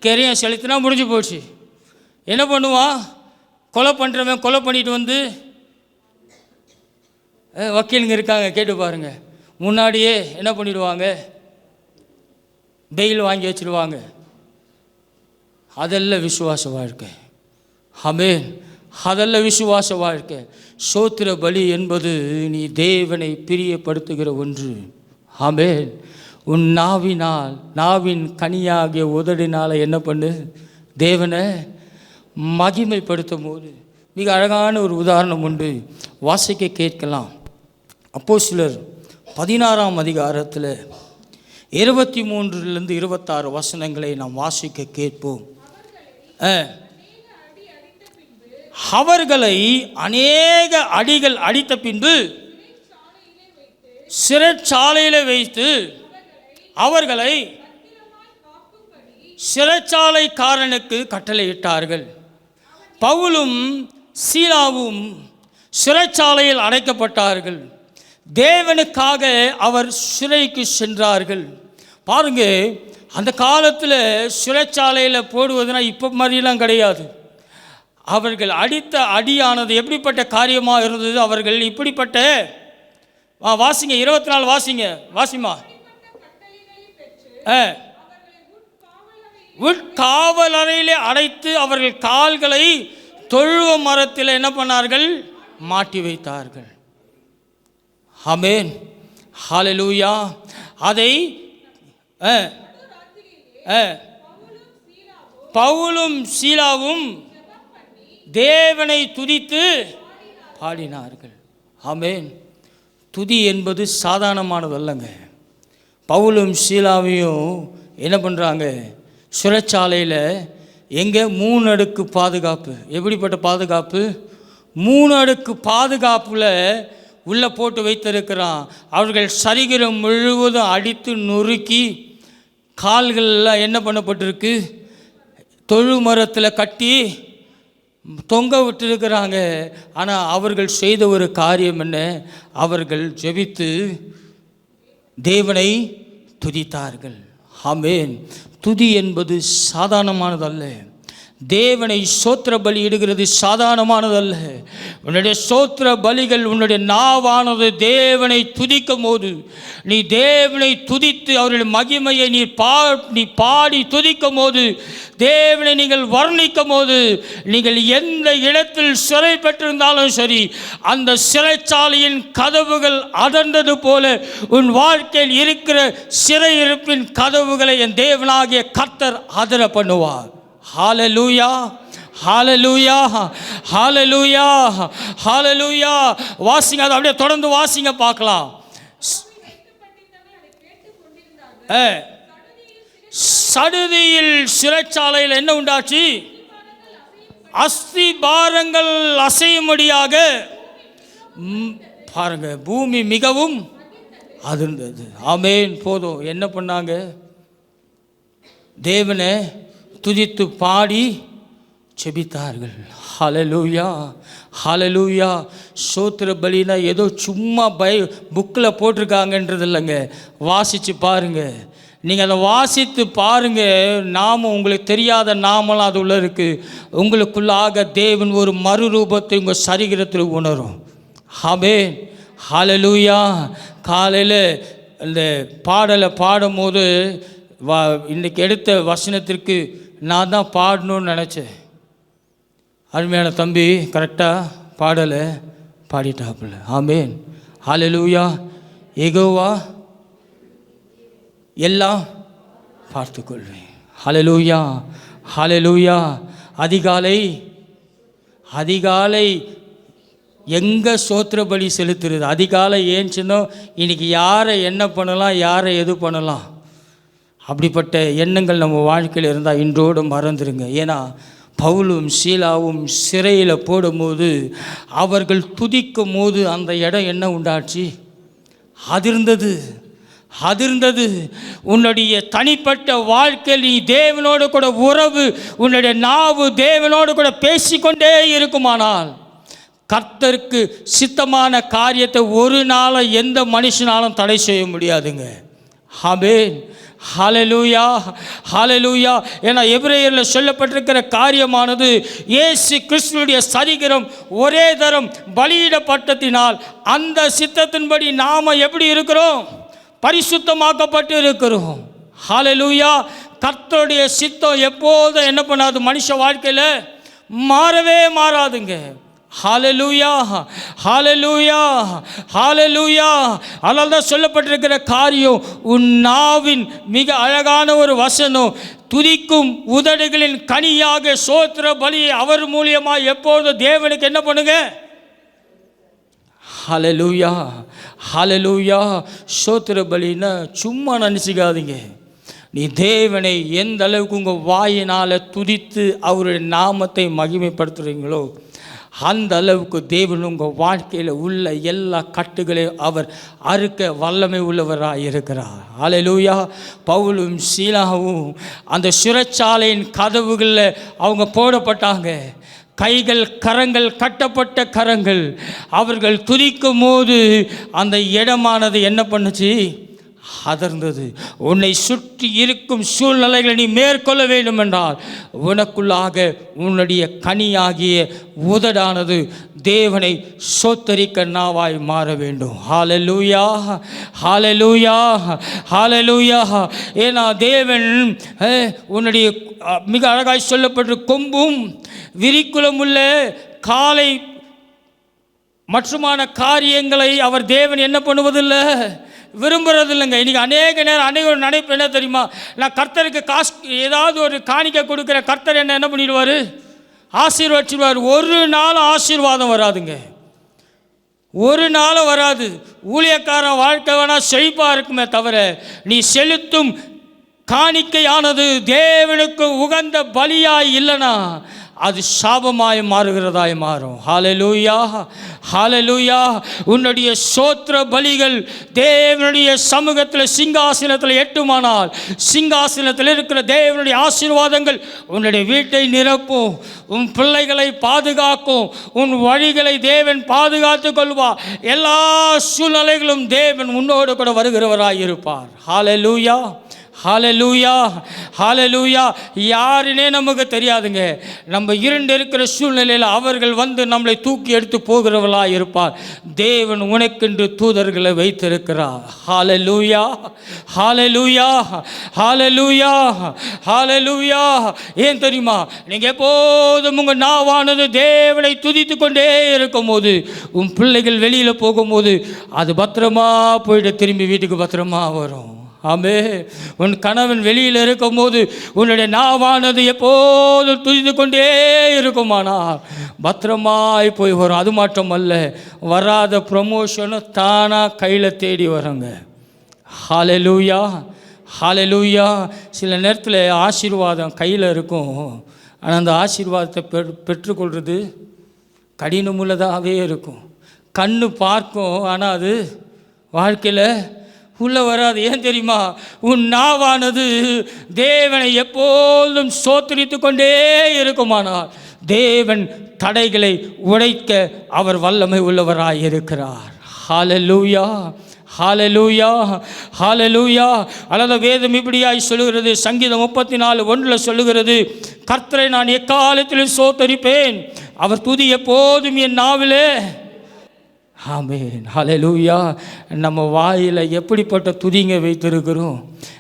கரையும் செலுத்தினா முடிஞ்சு போச்சு. என்ன பண்ணுவான்? கொலை பண்ணுறவன் கொலை பண்ணிட்டு வந்து, வக்கீலுங்க இருக்காங்க, கேட்டு பாருங்கள், முன்னாடியே என்ன பண்ணிடுவாங்க? பெயில் வாங்கி வச்சுடுவாங்க. அதெல்லாம் விசுவாச வாழ்க்கை. ஆமென். அதெல்லாம் விசுவாச வாழ்க்கை. சோத்திர பலி என்பது நீ தேவனை பிரியப்படுத்துகிற ஒன்று. ஆமென். உன் நாவின் கனியாகிய உதடினால் என்ன பண்ணு? தேவனை மகிமைப்படுத்தும் போது. மிக அழகான ஒரு உதாரணம் உண்டு, வாசிக்க கேட்கலாம். அப்போஸ்தலர் 16ஆம் அதிகாரத்தில் 23 26 வசனங்களை நாம் வாசிக்க கேட்போம். அவர்களை அநேக அடிகள் அடித்த பின்பு சிறைச்சாலையில் வைத்து அவர்களை சிறைச்சாலைக்காரனுக்கு கட்டளையிட்டார்கள். பவுலும் சீலாவும் சிறைச்சாலையில் அடைக்கப்பட்டார்கள். தேவனுக்காக அவர் சிறைக்கு சென்றார்கள். பாருங்க, அந்த காலத்தில் சிறைச்சாலையில் போடுவதுனா இப்போ மாதிரிலாம் கிடையாது. அவர்கள் அடித்த அடியானது எப்படிப்பட்ட காரியமாக இருந்தது? அவர்கள் இப்படிப்பட்ட வாசிங்க, 24 வாசிங்க, வாசிமா. உட்காவல் அறையிலே அடைத்து அவர்கள் கால்களை தொழுவ மரத்தில் என்ன பண்ணார்கள்? மாட்டி வைத்தார்கள். ஆமென். ஹல்லேலூயா. அதை பவுலும் சீலாவும் தேவனை துதித்து பாடினார்கள். ஆமென். துதி என்பது சாதாரணமானது அல்லங்க. பவுலும் சீலாவையும் என்ன பண்ணுறாங்க? சிறைச்சாலையில் எங்கே? 3 அடுக்கு பாதுகாப்பு. எப்படிப்பட்ட பாதுகாப்பு? 3 அடுக்கு பாதுகாப்பில் உள்ளே போட்டு வைத்திருக்கிறான். அவர்கள் சரீரம் முழுவதும் அடித்து நொறுக்கி கால்களெல்லாம் என்ன பண்ணப்பட்டிருக்கு? தொழு மரத்தில் கட்டி தொங்க விட்டுருக்கிறாங்க. ஆனால் அவர்கள் செய்த ஒரு காரியம் என்ன? அவர்கள் ஜெபித்து தேவனை துதித்தார்கள். ஆமென். துதி என்பது சாதாரணமானதல்ல. தேவனை சோத்திர பலி இடுகிறது சாதாரணமானதல்ல. உன்னுடைய சோத்திர பலிகள், உன்னுடைய நாவானது தேவனை துதிக்கும் போது, நீ தேவனை துதித்து அவருடைய மகிமையை நீ பாடி துதிக்கும் போது, தேவனை நீங்கள் வர்ணிக்கும் போது, நீங்கள் எந்த இடத்தில் சிறை பெற்றிருந்தாலும் சரி, அந்த சிறைச்சாலையின் கதவுகள் அடர்ந்தது போல உன் வாழ்க்கையில் இருக்கிற சிறையிருப்பின் கதவுகளை என் தேவனாகிய கர்த்தர் அதர பண்ணுவார். ஹல்லேலூயா, ஹல்லேலூயா, ஹல்லேலூயா, ஹல்லேலூயா. வாசிங்க, அதை அப்படியே தொடர்ந்து வாசிங்க பார்க்கலாம். சடுதியில் சிறைச்சாலையில் என்ன உண்டாச்சு? அஸ்திபாரங்கள் அசையும்படியாக பாருங்க, பூமி மிகவும் அதிர்ந்தது. ஆமென். போதும். என்ன பண்ணாங்க? தேவனை துதித்து பாடி செபித்தார்கள். ஹல்லேலூயா, ஹல்லேலூயா. சோத்திர பலினா ஏதோ சும்மா புக்கில் போட்டிருக்காங்கன்றது இல்லைங்க. வாசித்து பாருங்கள். நீங்கள் அதை வாசித்து பாருங்கள். நாமம் உங்களுக்கு தெரியாத நாமெல்லாம் அது உள்ள இருக்குது. உங்களுக்குள்ளாக தேவன் ஒரு மறுரூபத்தை உங்கள் சரீரத்தில் உணரும். ஆமென். ஹல்லேலூயா. காலையில் இந்த பாடலை பாடும்போது இன்றைக்கி எடுத்த வசனத்திற்கு நான் தான் பாடணும்னு நினச்சேன். அருமையான தம்பி கரெக்டாக பாடலை பாடிட்டாப்புல. ஆமென். ஹல்லேலூயா. யெகோவா எல்லாம் பார்த்துக்கொள்வேன். ஹல்லேலூயா, ஹல்லேலூயா. அதிகாலை எங்கே ஸ்தோத்திர பலி செலுத்துறது? அதிகாலை ஏன்ச்சுன்னா இன்றைக்கி யாரை என்ன பண்ணலாம், யாரை எது பண்ணலாம், அப்படிப்பட்ட எண்ணங்கள் நம்ம வாழ்க்கையில் இருந்தால் இன்றோடு மறந்துடுங்க. ஏன்னா பவுலும் சீலாவும் சிறையில் போடும்போது அவர்கள் துதிக்கும் போது அந்த இடம் என்ன உண்டாச்சு? அதிர்ந்தது. உன்னுடைய தனிப்பட்ட வாழ்க்கையில் நீ தேவனோடு கூட உறவு, உன்னுடைய நாவு தேவனோடு கூட பேசிக்கொண்டே இருக்குமானால் கர்த்தருக்கு சித்தமான காரியத்தை ஒரு நாளை எந்த மனுஷனாலும் தடை செய்ய முடியாதுங்க. ஆமென், ஹல்லேலூயா, ஹல்லேலூயா. ஏன்னா எபிரேயரில் சொல்லப்பட்டிருக்கிற காரியமானது இயேசு கிறிஸ்துவுடைய சரீரம் ஒரே தரம் பலியிடப்பட்டதினால் அந்த சித்தத்தின்படி நாம் எப்படி இருக்கிறோம்? பரிசுத்தமாக்கப்பட்டு இருக்கிறோம். ஹல்லேலூயா. கர்த்தருடைய சித்தம் எப்போதும் என்ன பண்ணாது? மனுஷ வாழ்க்கையில் மாறவே மாறாதுங்க. ஹல்லேலூயா, ஹல்லேலூயா, ஹல்லேலூயா. அதனால தான் சொல்லப்பட்டிருக்கிற காரியம், உன் நாவின் மிக அழகான ஒரு வசனம், துதிக்கும் உதடுகளின் கனியாக ஸ்தோத்திர பலியை அவர் மூலியமாக எப்பொழுது தேவனுக்கு என்ன பண்ணுங்க? ஹல்லேலூயா, ஹல்லேலூயா. ஸ்தோத்திர பலின்னா சும்மா நினச்சிக்காதீங்க. நீ தேவனை எந்த அளவுக்கு உங்கள் வாயினால் துதித்து அவருடைய நாமத்தை மகிமைப்படுத்துகிறீங்களோ அந்த அளவுக்கு தேவன் உங்கள் வாழ்க்கையில் உள்ள எல்லா கட்டுகளையும் அவர் அறுக்க வல்லமை உள்ளவராக இருக்கிறார். ஹல்லேலூயா. பவுலும் சீலாவும் அந்த சிறைச்சாலையின் கதவுகளில் அவங்க போடப்பட்டாங்க. கைகள் கரங்கள் கட்டப்பட்ட கரங்கள். அவர்கள் துதிக்கும் போது அந்த இடமானது என்ன பண்ணுச்சு? அதிர்ந்தது. உன்னை சுற்றி இருக்கும் சூழ்நிலைகளை நீ மேற்கொள்ள வேண்டும் என்றால் உனக்குள்ளாக உன்னுடைய கனியாகிய உதடானது தேவனை ஸ்தோத்தரிக்க நாவாய் மாற வேண்டும். ஹல்லேலூயா, ஹல்லேலூயா, ஹல்லேலூயா. ஏன்னா தேவன் உன்னுடைய மிக அழகாய் சொல்லப்பட்ட கொம்பும் விரிக்குலம் உள்ள காலை மற்றுமான காரியங்களை அவர் தேவன் என்ன பண்ணுவதில்லை? விரும்புறது இல்லைங்க. இன்றைக்கி அநேக நேரம் நினைப்பு என்ன தெரியுமா? நான் கர்த்தருக்கு காசு ஏதாவது ஒரு காணிக்கை கொடுக்குற கர்த்தர் என்ன பண்ணிடுவார்? ஆசீர்வதிச்சிடுவார். ஒரு நாள் ஆசீர்வாதம் வராதுங்க. ஒரு நாளும் வராது. ஊழியக்காரன் வாழ்க்கை வேணால் செழிப்பாக இருக்குமே தவிர நீ செலுத்தும் காணிக்கையானது தேவனுக்கு உகந்த பலியாய் இல்லைனா அது சாபமாய் மாறுகிறதாய் மாறும். ஹல்லேலூயா, ஹல்லேலூயா. உன்னுடைய ஸ்தோத்திர பலிகள் தேவனுடைய சமூகத்தில் சிங்காசனத்தில் எட்டுமானால் சிங்காசனத்தில் இருக்கிற தேவனுடைய ஆசீர்வாதங்கள் உன்னுடைய வீட்டை நிரப்பும், உன் பிள்ளைகளை பாதுகாக்கும், உன் வழிகளை தேவன் பாதுகாத்து கொள்வார். எல்லா சூழ்நிலைகளும் தேவன் உன்னோடு கூட வருகிறவராய் இருப்பார். ஹல்லேலூயா, ஹல்லேலூயா, ஹல்லேலூயா. யாருன்னே நமக்கு தெரியாதுங்க. நம்ம இருண்டு இருக்கிற சூழ்நிலையில் அவர்கள் வந்து நம்மளை தூக்கி எடுத்து போகிறவர்களாக இருப்பார். தேவன் உனக்கென்று தூதர்களை வைத்திருக்கிறார். ஹல்லேலூயா, ஹல்லேலூயா, ஹல்லேலூயா, ஹல்லேலூயா. ஏன் தெரியுமா? நீங்கள் எப்போதும் உங்கள் நாவானது தேவனை துதித்து கொண்டே இருக்கும் போது உன் பிள்ளைகள் வெளியில் போகும்போது அது பத்திரமா போயிட்டு திரும்பி வீட்டுக்கு பத்திரமா வரும். ஆமே. உன் கணவன் வெளியில் இருக்கும் போது உன்னுடைய நாவானது எப்போதும் துதித்து கொண்டே இருக்குமானா பத்திரமாய் போய் வரும். அது மட்டுமல்ல, வராத ப்ரமோஷனும் தானாக கையில் தேடி வருங்க. ஹல்லேலூயா, ஹல்லேலூயா. சில நேரத்தில் ஆசீர்வாதம் கையில் இருக்கும், ஆனால் அந்த ஆசீர்வாதத்தை பெற்றுக்கொள்வது கடினமுள்ளதாகவே இருக்கும். கண்ணு பார்க்கும், ஆனால் அது வாழ்க்கையில் உள்ளே வராது. ஏன் தெரியுமா? உன் நாவானது தேவனை எப்போதும் ஸ்தோத்திரித்து கொண்டே இருக்குமானால் தேவன் தடைகளை உடைக்க அவர் வல்லமை உள்ளவராய் இருக்கிறார். ஹல்லேலூயா, ஹல்லேலூயா, ஹல்லேலூயா. அல்லது வேதம் இப்படியாய் சொல்லுகிறது. சங்கீதம் 34:1 சொல்லுகிறது, கர்த்தரை நான் எக்காலத்திலும் ஸ்தோத்தரிப்பேன், அவர் துதி எப்போதும் என் நாவிலே. ஆமென், ஹல்லேலூயா. நம்ம வாயில் எப்படிப்பட்ட துதிங்க வைத்திருக்கிறோம்?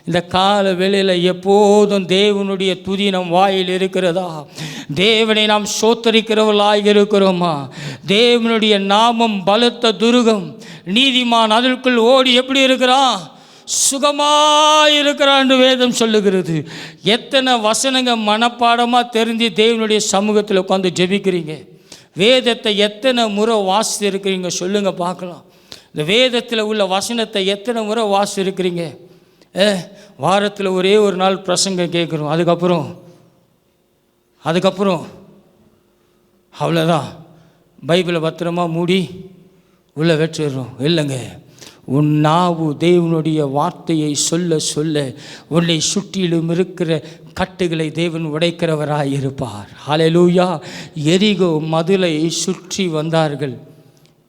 இந்த கால வேளையில் எப்போதும் தேவனுடைய துதி நம் வாயில் இருக்கிறதா? தேவனை நாம் ஸ்தோத்தரிக்கிறவர்களாக இருக்கிறோமா? தேவனுடைய நாமம் பலத்த துருகம், நீதிமான் அதற்குள் ஓடி எப்படி இருக்கிறான்? சுகமாயிருக்கிறான் என்று வேதம் சொல்லுகிறது. எத்தனை வசனங்க மனப்பாடமாக தெரிஞ்சு தேவனுடைய சமூகத்தில் உட்காந்து ஜெபிக்கிறீங்க? வேதத்தை எத்தனை முறை வாசித்து இருக்கிறீங்க சொல்லுங்கள் பார்க்கலாம். இந்த வேதத்தில் உள்ள வசனத்தை எத்தனை முறை வாசித்து இருக்கிறீங்க? வாரத்தில் ஒரே ஒரு நாள் பிரசங்கம் கேட்குறோம், அதுக்கப்புறம் அவ்வளோதான், பைபிளை பத்திரமா மூடி உள்ளே வச்சிடுறோம். இல்லைங்க, உன் நாவு தேவனுடைய வார்த்தையை சொல்ல சொல்ல உன்னை சுற்றிலும் இருக்கிற கட்டுகளை தேவன் உடைக்கிறவராய் இருப்பார். ஹல்லேலூயா. எரிகோ மதுளை சுற்றி வந்தார்கள்.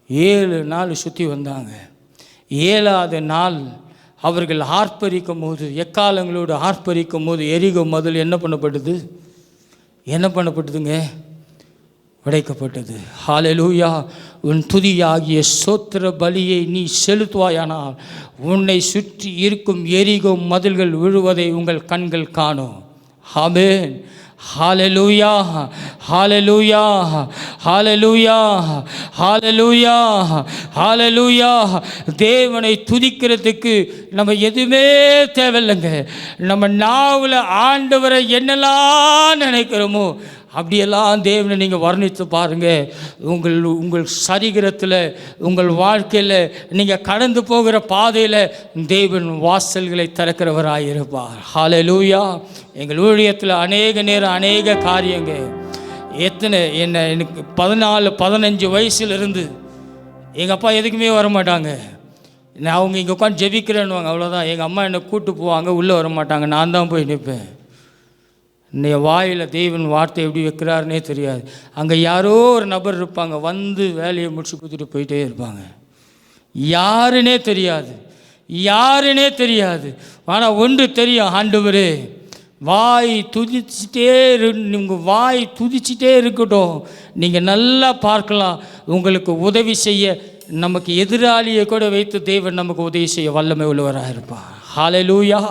7 நாள் சுற்றி வந்தாங்க. 7ஆவது நாள் அவர்கள் ஆர்ப்பரிக்கும் போது, எக்காலங்களோடு ஆர்ப்பரிக்கும் போது எரிகோ மதுள் என்ன பண்ணப்பட்டதுங்க? உடைக்கப்பட்டது. ஹல்லேலூயா. உன் துதியாகிய ஸ்தோத்திர பலியை நீ செலுத்துவாயானால் உன்னை சுற்றி இருக்கும் எரிகோ மதில்கள் விழுவதை உங்கள் கண்கள் காணும். ஆமென். ஹல்லேலூயா, ஹல்லேலூயா, ஹல்லேலூயா, ஹல்லேலூயா, ஹல்லேலூயா. தேவனை துதிக்கிறதுக்கு நம்ம எதுவுமே தேவையில்லைங்க. நம்ம நாவில் ஆண்டவரை என்னெல்லாம் நினைக்கிறோமோ அப்படியெல்லாம் தேவனை நீங்கள் வர்ணித்து பாருங்கள். உங்கள் சரீரத்தில், உங்கள் வாழ்க்கையில், நீங்கள் கடந்து போகிற பாதையில் தேவன் வாசல்களை திறக்கிறவராயிருப்பார். ஹல்லேலூயா. எங்கள் ஊழியத்தில் அநேக நேரம் அநேக காரியங்க எனக்கு 14-15 வயசுலேருந்து எங்கள் அப்பா எதுக்குமே வரமாட்டாங்க. அவங்க இங்கே உட்காந்து ஜெபிக்கிறேன்னுவாங்க, அவ்வளோதான். எங்கள் அம்மா என்னை கூப்பிட்டு போவாங்க, உள்ளே வரமாட்டாங்க, நான் தான் போய் நிற்பேன். இன்னைய வாயில் தேவன் வார்த்தை எப்படி வைக்கிறாருன்னே தெரியாது. அங்கே யாரோ ஒரு நபர் இருப்பாங்க, வந்து வேலையை முடிச்சு கொடுத்துட்டு போயிட்டே இருப்பாங்க. யாருன்னே தெரியாது. ஆனால் ஒன்று தெரியும், ஆண்டவரே வாய் துதிச்சிட்டே இருக்கட்டும். நீங்கள் நல்லா பார்க்கலாம், உங்களுக்கு உதவி செய்ய நமக்கு எதிராளியை கூட வைத்து தேவன் நமக்கு உதவி செய்ய வல்லமை உள்ளவராக இருப்பார். ஹல்லேலூயா,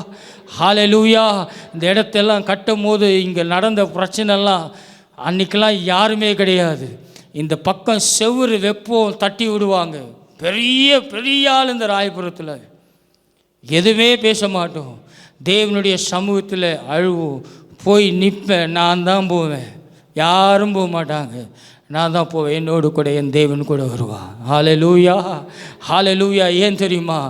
ஹல்லேலூயா. இந்த இடத்தெல்லாம் கட்டும் போது இங்கே நடந்த பிரச்சனைலாம் அன்றைக்கெல்லாம் யாருமே கிடையாது. இந்த பக்கம் செவுறு வெப்பம் தட்டி விடுவாங்க. பெரிய ஆள் இந்த ராயபுரத்தில். எதுவுமே பேச மாட்டோம். தேவனுடைய சமூகத்தில் அழுவோம். போய் நிற்பேன், நான் தான் போவேன், யாரும் போக மாட்டாங்க, நான் தான் போவேன். என்னோடு கூட என் தேவன் கூட வருவான். ஹல்லேலூயா, ஹல்லேலூயா. ஏன் தெரியுமா?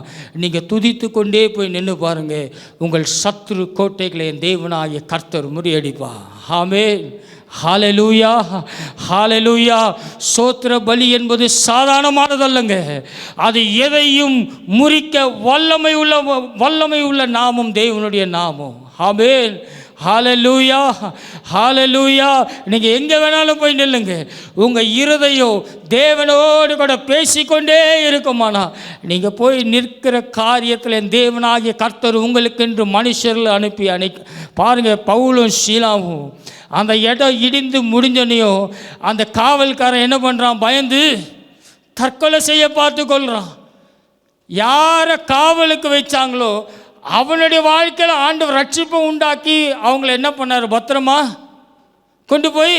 நீங்கள் துதித்து கொண்டே போய் நின்று பாருங்கள், உங்கள் சத்துரு கோட்டைகளை என் தேவனாகிய கர்த்தர் முறியடிப்பா. ஆமென். ஹல்லேலூயா, ஹல்லேலூயா. ஸ்தோத்திர பலி என்பது சாதாரணமானதல்லங்க. அது எதையும் முறிக்க வல்லமை உள்ள நாமம் தேவனுடைய நாமம். ஆமென். ஹல்லேலூயா, ஹல்லேலூயா. நீங்கள் எங்கே வேணாலும் போய் நில்லுங்க, உங்கள் இருதயம் தேவனோடு கூட பேசிக்கொண்டே இருக்குமானா நீங்கள் போய் நிற்கிற காரியத்தில் என் தேவனாகிய கர்த்தர் உங்களுக்கென்று மனுஷர்கள் அனுப்பி பாருங்கள். பவுலும் சீலாவும் அந்த இடம் இடிந்து முடிஞ்சனையும் அந்த காவல்காரன் என்ன பண்ணுறான்? பயந்து தற்கொலை செய்ய பார்த்து கொள்கிறான். யாரை காவலுக்கு வச்சாங்களோ அவனுடைய வாழ்க்கையில் ஆண்டவர் ரட்சிப்பை உண்டாக்கி அவங்கள என்ன பண்ணார்? பத்திரமா கொண்டு போய்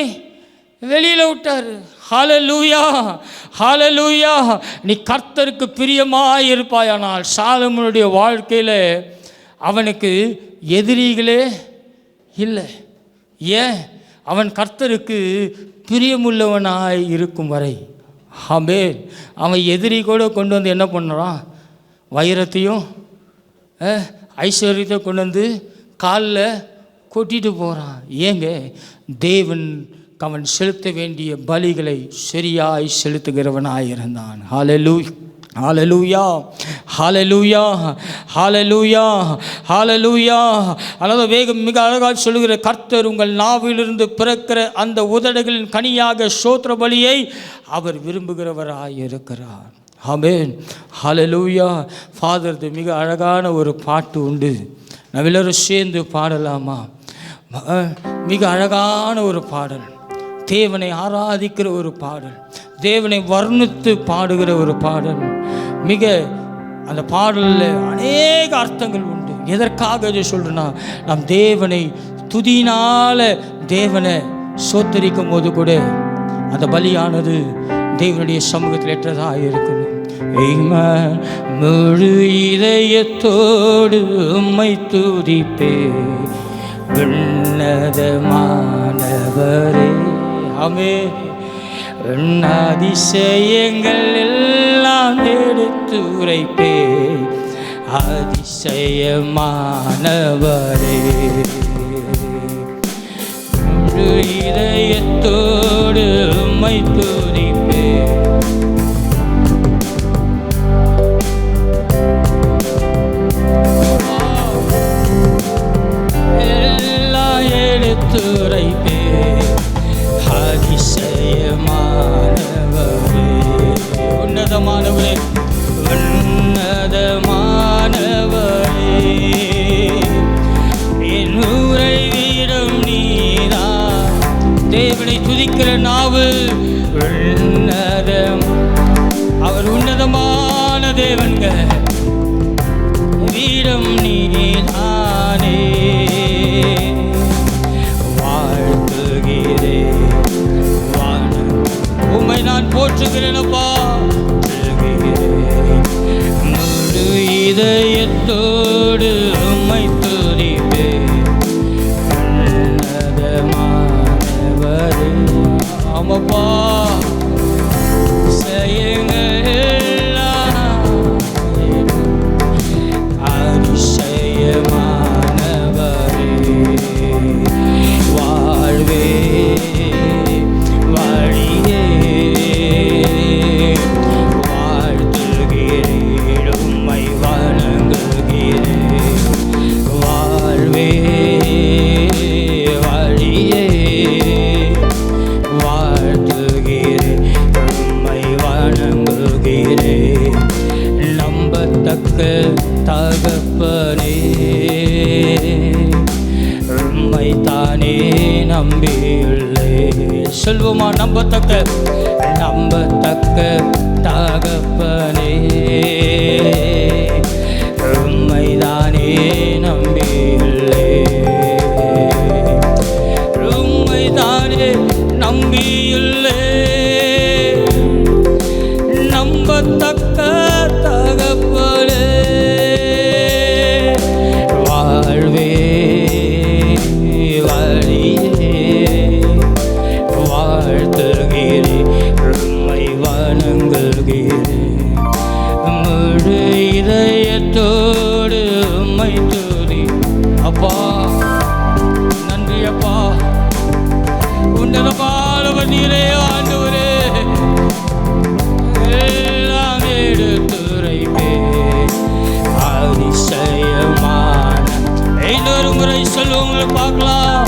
வெளியில் விட்டார். ஹல்லேலூயா, ஹல்லேலூயா. நீ கர்த்தருக்கு பிரியமாக இருப்பாயானால், சாலமோனுடைய வாழ்க்கையில் அவனுக்கு எதிரிகளே இல்லை. ஏன்? அவன் கர்த்தருக்கு பிரியமுள்ளவனாய் இருக்கும் வரை. ஆமென். அவன் எதிரி கூட கொண்டு வந்து என்ன பண்ணுறான்? வைரத்தையும் ஐஸ்வர்யத்தை கொண்டு வந்து காலில் கொட்டிட்டு போகிறான். ஏங்க? தேவன் அவன் செலுத்த வேண்டிய பலிகளை சரியாய் செலுத்துகிறவனாயிருந்தான். ஹல்லேலூயா, ஹல்லேலூயா, ஹல்லேலூயா, ஹல்லேலூயா, ஹல்லேலூயா. அதாவது மிக அழகாக சொல்லுகிற, கர்த்தர் உங்கள் நாவிலிருந்து பிறக்கிற அந்த உதடுகளின் கனியாக ஸ்தோத்திர பலியை அவர் விரும்புகிறவராயிருக்கிறார். ஆமென். ஹல்லேலூயா. ஃபாதர்து மிக அழகான ஒரு பாட்டு உண்டு, நம்ம எல்லோரும் சேர்ந்து பாடலாமா? மிக அழகான ஒரு பாடல், தேவனை ஆராதிக்கிற ஒரு பாடல், தேவனை வர்ணித்து பாடுகிற ஒரு பாடல். மிக அந்த பாடலில் அநேக அர்த்தங்கள் உண்டு. எதற்காக இதை சொல்கிறேன்னா, நாம் தேவனை துதியினால் தேவனை சோத்தரிக்கும் போது கூட அந்த பலியானது தேவனுடைய சமூகத்தில் ஏற்றதாக இருக்கணும். ஆமென். முழு இதயத்தோடு உம்மை துதிப்பேன் உன்னதமானவரே. ஆமென். அதிசயங்கள் எல்லாம் எடுத்துரைப்பேன் அதிசயமானவரே. முழு இதயத்தோடு உம்மை துதிப்பேன். எல்லாம் எடுத்துரைப்பேன் அதிசயமானவரே. உன்னதமானவரே, உன்னதமானவரே, என் உறைவிடம் நீதான். தேவனை துதிக்கிற நாவு உன்னதம். அவர் உன்னதமான தேவன்க. வீரம் நீதானே. வாழ்த்துகிறேன் உம்மை நான் போற்றுகிறேனப்பா. முழு இதயத்தோடு உம்மை துதிப்பேன் உன்னதமானவரே. ஆமப்பா, செய்யுங்கள் அதிசயமானவரே. வாழ்வே வழியே வாழ்த்துகிறேன் உம்மை வணங்குகிறேன். வாழ்வே வழியே வாழ்த்துகிறேன் உம்மை வணங்குகிறேன். நம்பத்தக்க தகப்பனே, உம்மை தானே நம்பியுள்ளே. சொல்வோமா? நம்பத்தக்க தகப்பனே, உம்மை தானே நம்பியுள்ளே. உம்மை தானே நம்பியுள்ளே. நம்பத்தக்க தகப்பனே, வாழ்வே வழியே வாழ்த்துகிறேன் உம்மை வணங்குகிறேன். முழு இதயத்தோடு உம்மை துதி. அப்பா நன்றி அப்பா. உன்னதமானவர் நீரே ஆண்டவரே. எல்லாம் எடுத்துரைப்பேன் அதிசயமான. இன்னொரு முறை சொல்லுவங்களை பார்க்கலாம்.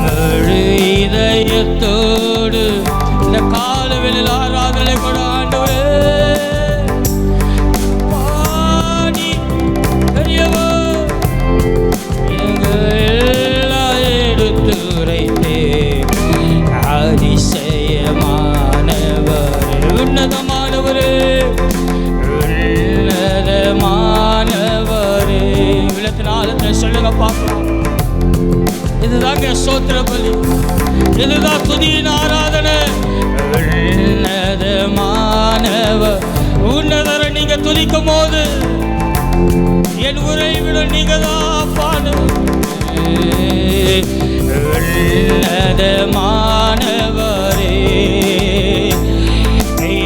முழு இதயத்தோடு இந்த காலவெளியில் ஆராதனை கூட ஆண்டவரே பாடி பெரியவர் எல்லாம் எடுத்துரைத்தேன் அதிசயமானவர். உன்னதமானவரே, உன்னதமானவரே. விளத்தினால சொல்லுங்க பார்க்கலாம். இதுதாங்க ஸ்தோத்திர பலி, இதுதான் துதியின் ஆராதனை. உன்னதமானவர். உன்னதரை நீங்க துதிக்கும் போது என் உறைவிட நீங்க தான் பாடு. உன்னதமானவரே,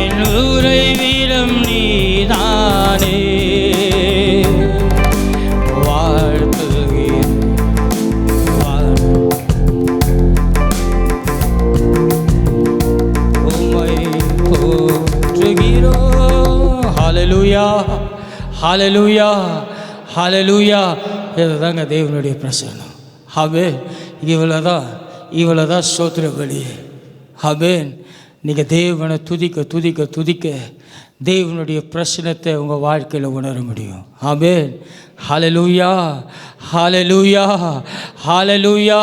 என் உறைவிடம் நீதானே. வாழ்த்துகிறேன் உம்மை போற்றுகிறோம். ஹல்லேலூயா, ஹல்லேலூயா, ஹல்லேலூயா. இதுதாங்க தேவனுடைய பிரசன்னம். ஆமென். இவ்வளோதான் ஸ்தோத்திர பலி. ஆமென். நீங்கள் தேவனை துதிக்க துதிக்க துதிக்க தேவனுடைய பிரசனத்தை உங்கள் வாழ்க்கையில் உணர முடியும். ஆமென். ஹல்லேலூயா, ஹல்லேலூயா, ஹல்லேலூயா.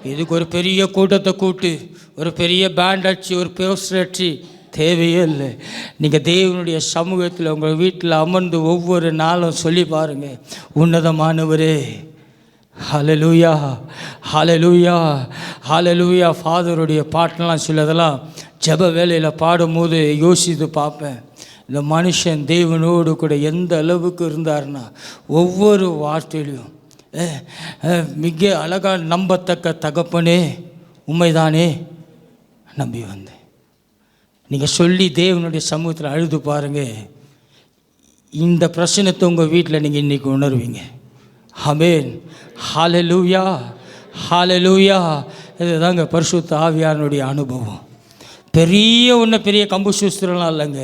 இதுக்கு ஒரு பெரிய கூட்டத்தை கூட்டு, ஒரு பெரிய பேண்ட் அடிச்சு, ஒரு போஸ்டர் அடிச்சு தேவையே இல்லை. நீங்கள் தேவனுடைய சமூகத்தில் உங்கள் வீட்டில் அமர்ந்து ஒவ்வொரு நாளும் சொல்லி பாருங்கள், உன்னதமானவரே. ஹல்லேலூயா, ஹல்லேலூயா, ஹல்லேலூயா. ஃபாதருடைய பாட்டெல்லாம் சிலதெல்லாம் ஜெப வேலையில் பாடும்போது யோசித்து பார்ப்பேன். இந்த மனுஷன் தேவனோடு கூட எந்த அளவுக்கு இருந்தார்னா ஒவ்வொரு வார்த்தையிலையும் மிக அழகாக நம்பத்தக்க தகப்பனே உண்மைதானே நம்பி வந்தேன். நீங்கள் சொல்லி தேவனுடைய சமூகத்தில் அழுது பாருங்கள், இந்த பிரச்சனத்தை உங்கள் வீட்டில் நீங்கள் இன்றைக்கி உணர்வீங்க. ஆமென். ஹல்லேலூயா, ஹல்லேலூயா. இதுதாங்க பரிசுத்த ஆவியானுடைய அனுபவம். பெரிய கம்பு சூஸ்திரம்லாம் இல்லைங்க.